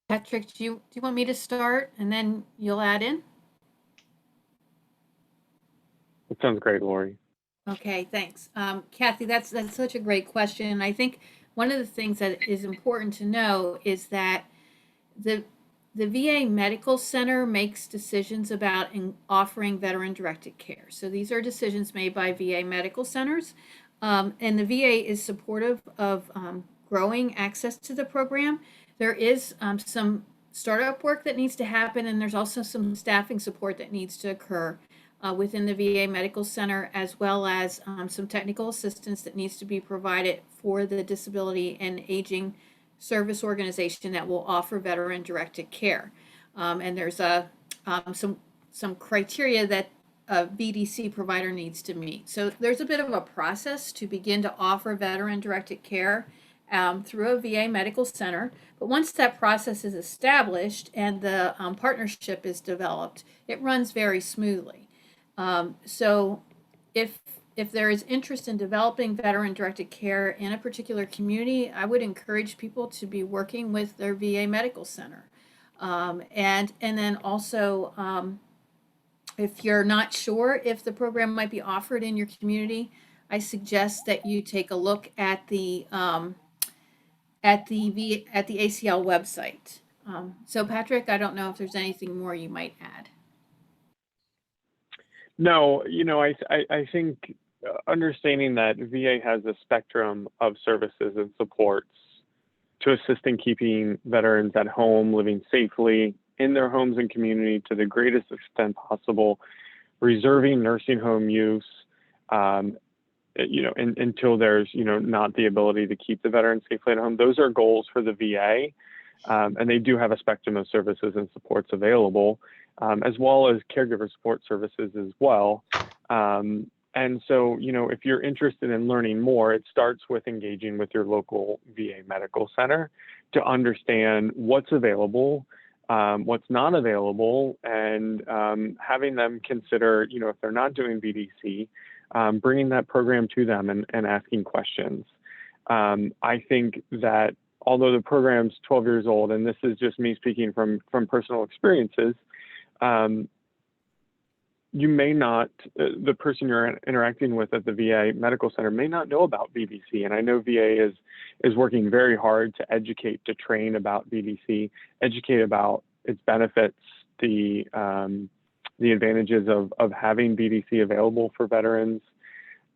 Patrick, do you want me to start and then you'll add in? It sounds great, Lori. Okay, thanks. Kathy, that's such a great question. And I think one of the things that is important to know is that the the VA Medical Center makes decisions about offering veteran-directed care. So these are decisions made by VA medical centers, and the VA is supportive of growing access to the program. There is some startup work that needs to happen, and there's also some staffing support that needs to occur within the VA Medical Center, as well as some technical assistance that needs to be provided for the disability and aging service organization that will offer veteran-directed care. And there's some criteria that a VDC provider needs to meet. So there's a bit of a process to begin to offer veteran-directed care through a VA medical center. But once that process is established and the partnership is developed, it runs very smoothly. So if there is interest in developing veteran-directed care in a particular community, I would encourage people to be working with their VA medical center. And then also, if you're not sure if the program might be offered in your community, I suggest that you take a look at the ACL website. So Patrick, I don't know if there's anything more you might add. No, I think understanding that VA has a spectrum of services and supports to assist in keeping veterans at home, living safely in their homes and community to the greatest extent possible, reserving nursing home use, until there's, not the ability to keep the veteran safely at home. Those are goals for the VA, and they do have a spectrum of services and supports available, as well as caregiver support services as well. And so, if you're interested in learning more, it starts with engaging with your local VA medical center to understand what's available, what's not available, and having them consider, if they're not doing VDC, bringing that program to them and asking questions. I think that although the program's 12 years old, and this is just me speaking from personal experiences, you may not, the person you're interacting with at the VA Medical Center may not know about VDC. And I know VA is working very hard to educate, to train about VDC, educate about its benefits, the advantages of having VDC available for veterans.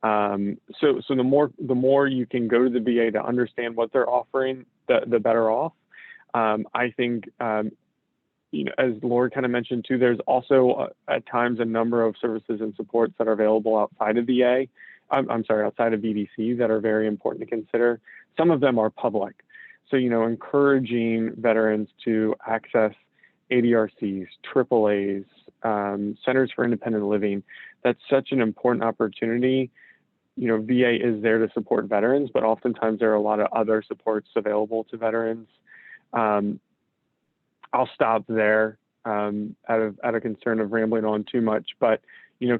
So the more you can go to the VA to understand what they're offering, the better off. I think, as Lori kind of mentioned too, there's also at times a number of services and supports that are available outside of VA. Outside of VDC that are very important to consider. Some of them are public. So, encouraging veterans to access ADRCs, AAAs, Centers for Independent Living. That's such an important opportunity. VA is there to support veterans, but oftentimes there are a lot of other supports available to veterans. I'll stop there out of concern of rambling on too much, but,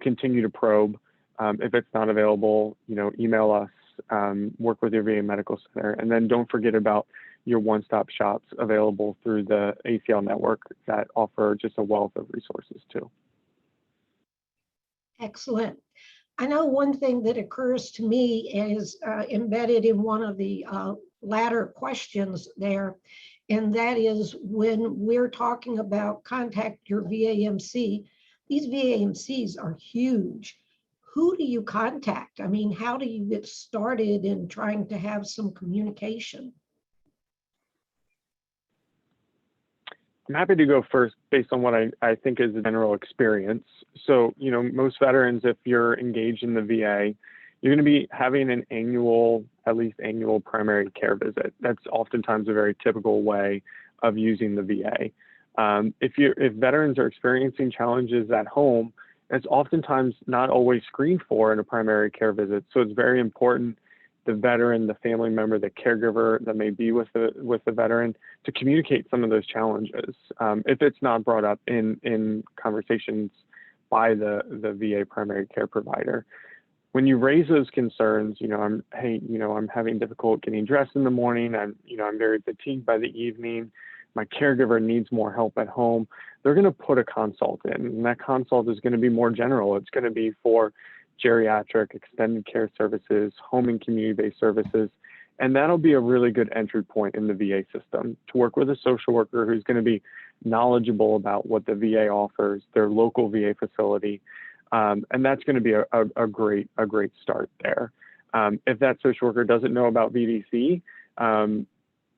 continue to probe. If it's not available, email us, work with your VA Medical Center, and then don't forget about your one-stop shops available through the ACL network that offer just a wealth of resources too. Excellent. I know one thing that occurs to me is embedded in one of the latter questions there, and that is when we're talking about contact your VAMC, these VAMCs are huge. Who do you contact? I mean, how do you get started in trying to have some communication? I'm happy to go first based on what I think is the general experience. So, most veterans, if you're engaged in the VA, you're going to be having an at least annual primary care visit. That's oftentimes a very typical way of using the VA. If veterans are experiencing challenges at home, it's oftentimes not always screened for in a primary care visit. So it's very important the veteran, the family member, the caregiver that may be with the veteran to communicate some of those challenges. If it's not brought up in conversations by the VA primary care provider. When you raise those concerns, I'm having difficulty getting dressed in the morning. I'm very fatigued by the evening. My caregiver needs more help at home. They're going to put a consult in, and that consult is going to be more general. It's going to be for geriatric, extended care services, home and community-based services, and that'll be a really good entry point in the VA system to work with a social worker who's going to be knowledgeable about what the VA offers, their local VA facility. And that's going to be a great start there. If that social worker doesn't know about VDC,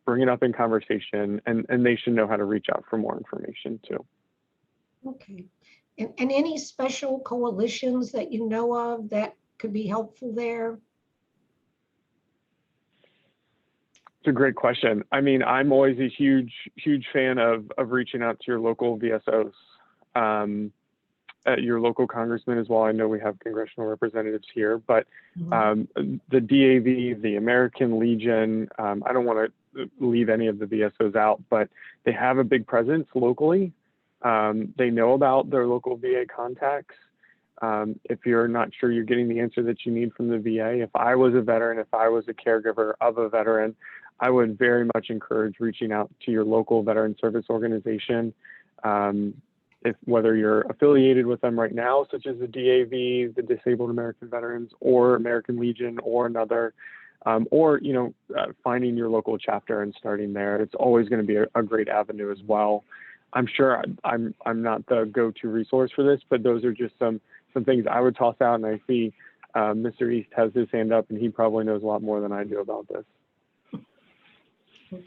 bring it up in conversation, and they should know how to reach out for more information too. Okay. And any special coalitions that you know of that could be helpful there? It's a great question. I mean, I'm always a huge fan of reaching out to your local VSOs, your local congressman as well. I know we have congressional representatives here, but the DAV, the American Legion, I don't want to leave any of the VSOs out, but they have a big presence locally. They know about their local VA contacts. If you're not sure you're getting the answer that you need from the VA, if I was a veteran, if I was a caregiver of a veteran, I would very much encourage reaching out to your local veteran service organization. If whether you're affiliated with them right now, such as the DAV, the Disabled American Veterans, or American Legion, or another, or finding your local chapter and starting there. It's always going to be a great avenue as well. I'm sure I'm not the go-to resource for this, but those are just some things I would toss out. And I see Mr. East has his hand up, and he probably knows a lot more than I do about this.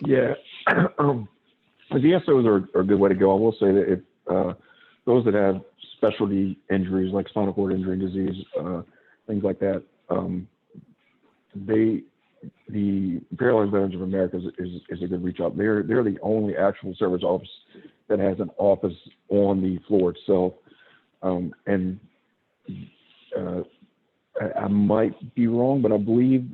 Yeah, the VSOs are a good way to go. I will say that if those that have specialty injuries like spinal cord injury, disease, things like that, the Paralyzed Veterans of America is a good reach out. They're the only actual service office that has an office on the floor itself, and I might be wrong, but I believe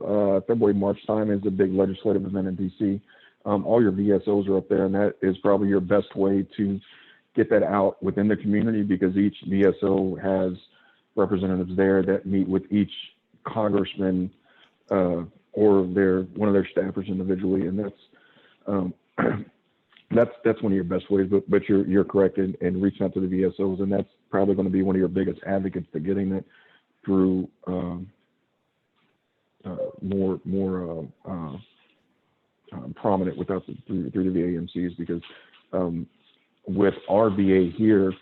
February, March time is a big legislative event in DC. All your VSOs are up there, and that is probably your best way to get that out within the community, because each VSO has representatives there that meet with each congressman or one of their staffers individually, and that's one of your best ways. But you're correct in reaching out to the VSOs, and that's probably going to be one of your biggest advocates to getting it through more prominent through the VAMCs, because with our VA here,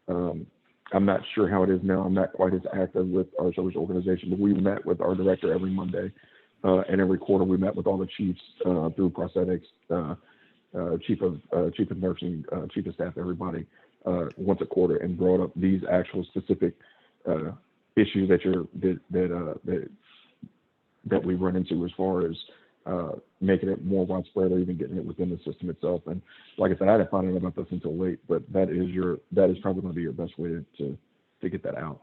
I'm not sure how it is now. I'm not quite as active with our service organization, but we met with our director every Monday, and every quarter we met with all the chiefs through prosthetics, chief of nursing, chief of staff, everybody once a quarter, and brought up these actual specific issues that we run into as far as making it more widespread, or even getting it within the system itself. And like I said, I didn't find out about this until late, but that is probably going to be your best way to get that out.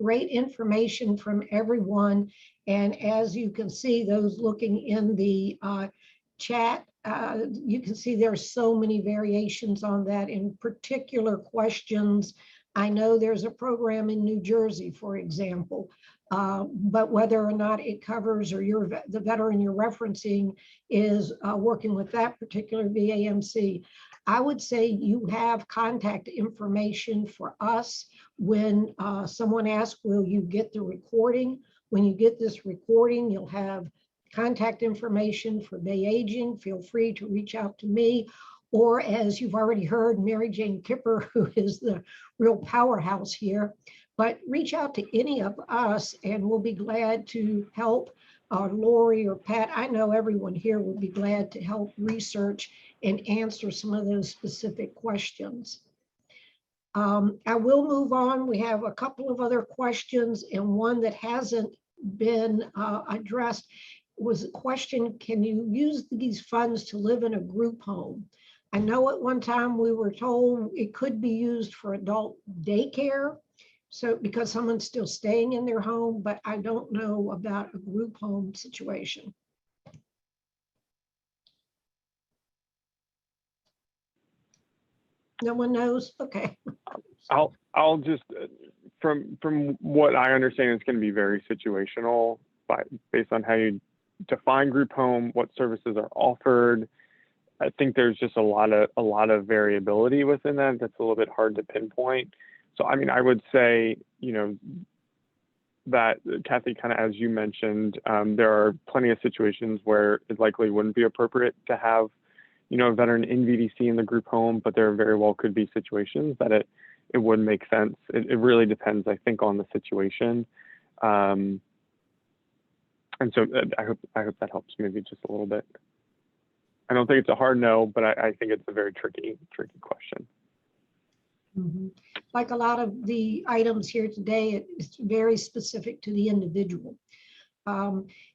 Great information from everyone. And as you can see, those looking in the chat, you can see there's so many variations on that in particular questions. I know there's a program in New Jersey, for example, but whether or not it covers, or the veteran you're referencing is working with that particular VAMC, I would say you have contact information for us. When someone asks, will you get the recording? When you get this recording, you'll have contact information for Bay Aging. Feel free to reach out to me, or as you've already heard, Mary Jane Kipper, who is the real powerhouse here. But reach out to any of us and we'll be glad to help. Lori or Pat, I know everyone here would be glad to help research and answer some of those specific questions. I will move on. We have a couple of other questions, and one that hasn't been addressed was a question: can you use these funds to live in a group home? I know at one time we were told it could be used for adult daycare, so because someone's still staying in their home, but I don't know about a group home situation. No one knows? Okay. I'll just, from what I understand, it's going to be very situational, based on how you define group home, what services are offered. I think there's just a lot of variability within that. That's a little bit hard to pinpoint. So, I mean, I would say, that, Kathy, kind of as you mentioned, there are plenty of situations where it likely wouldn't be appropriate to have a veteran in VDC in the group home, but there very well could be situations that it would make sense. It really depends, I think, on the situation. And so I hope that helps maybe just a little bit. I don't think it's a hard no, but I think it's a very tricky question. Mhm. Like a lot of the items here today, it's very specific to the individual.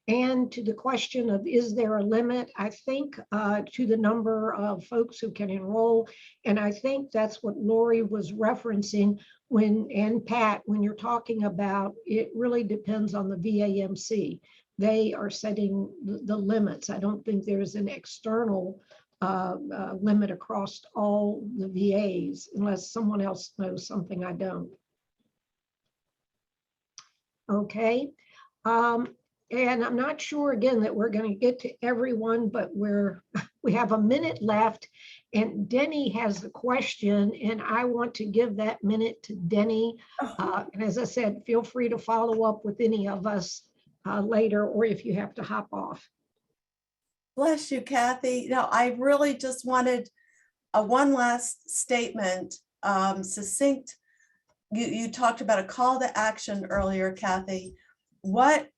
And to the question of, is there a limit? I think to the number of folks who can enroll. And I think that's what Lori was referencing and Pat, when you're talking about, it really depends on the VAMC. They are setting the limits. I don't think there's an external limit across all the VAs, unless someone else knows something I don't. Okay. And I'm not sure, again, that we're going to get to everyone, but we have a minute left, and Denny has the question, and I want to give that minute to Denny. And as I said, feel free to follow up with any of us later, or if you have to hop off. Bless you, Kathy. No, I really just wanted one last statement, succinct. You talked about a call to action earlier, Kathy. What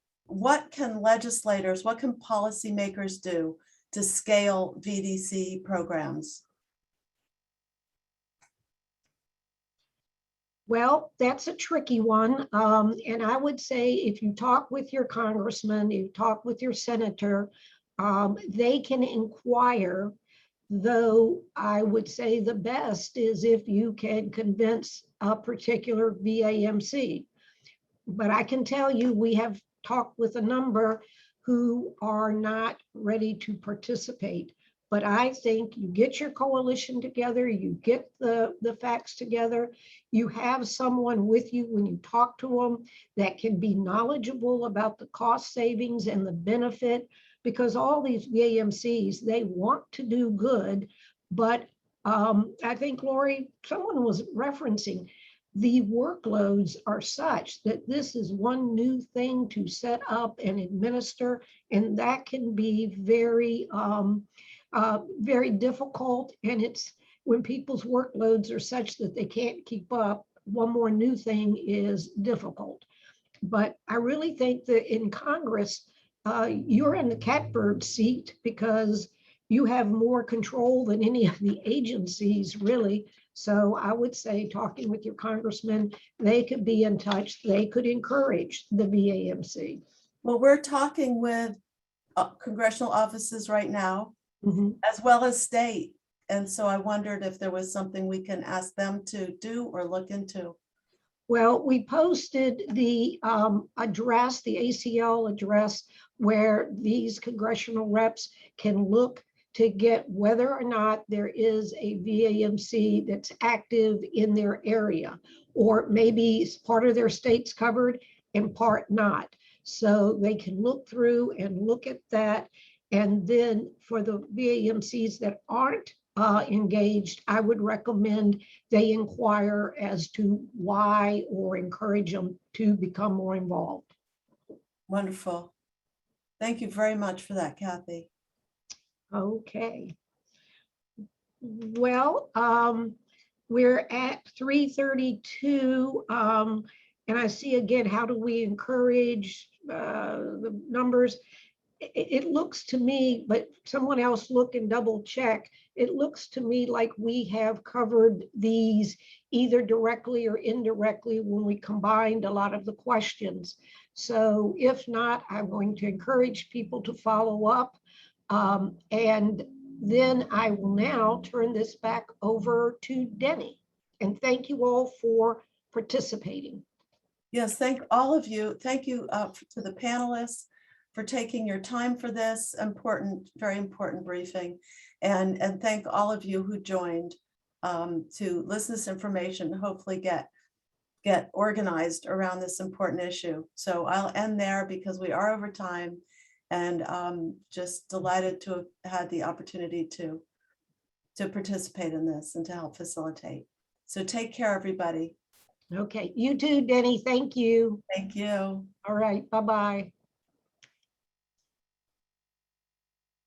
can legislators, what can policymakers do to scale VDC programs? Well, that's a tricky one. And I would say if you talk with your congressman, you talk with your senator, they can inquire, though I would say the best is if you can convince a particular VAMC. But I can tell you, we have talked with a number who are not ready to participate. But I think you get your coalition together, you get the facts together, you have someone with you when you talk to them that can be knowledgeable about the cost savings and the benefit, because all these VAMCs, they want to do good. But I think, Lori, someone was referencing, the workloads are such that this is one new thing to set up and administer, and that can be very, very difficult. And it's when people's workloads are such that they can't keep up, one more new thing is difficult. But I really think that in Congress, you're in the catbird seat because you have more control than any of the agencies, really. So I would say, talking with your congressman, they could be in touch. They could encourage the VAMC. Well, we're talking with congressional offices right now, as well as state. And so I wondered if there was something we can ask them to do or look into. Well, we posted the address, the ACL address, where these congressional reps can look to get whether or not there is a VAMC that's active in their area, or maybe part of their state's covered and part not. So they can look through and look at that. And then for the VAMCs that aren't engaged, I would recommend they inquire as to why, or encourage them to become more involved. Wonderful. Thank you very much for that, Kathy. Okay. Well, we're at 3:32, and I see again, how do we encourage the numbers? It looks to me, but someone else look and double check. It looks to me like we have covered these either directly or indirectly when we combined a lot of the questions. So if not, I'm going to encourage people to follow up. And then I will now turn this back over to Denny. And thank you all for participating. Yes, thank all of you. Thank you to the panelists for taking your time for this important, very important briefing. And thank all of you who joined to listen to this information, hopefully get organized around this important issue. So I'll end there because we are over time, and just delighted to have had the opportunity to participate in this and to help facilitate. So take care, everybody. Okay, you too, Denny. Thank you. Thank you. All right, bye-bye.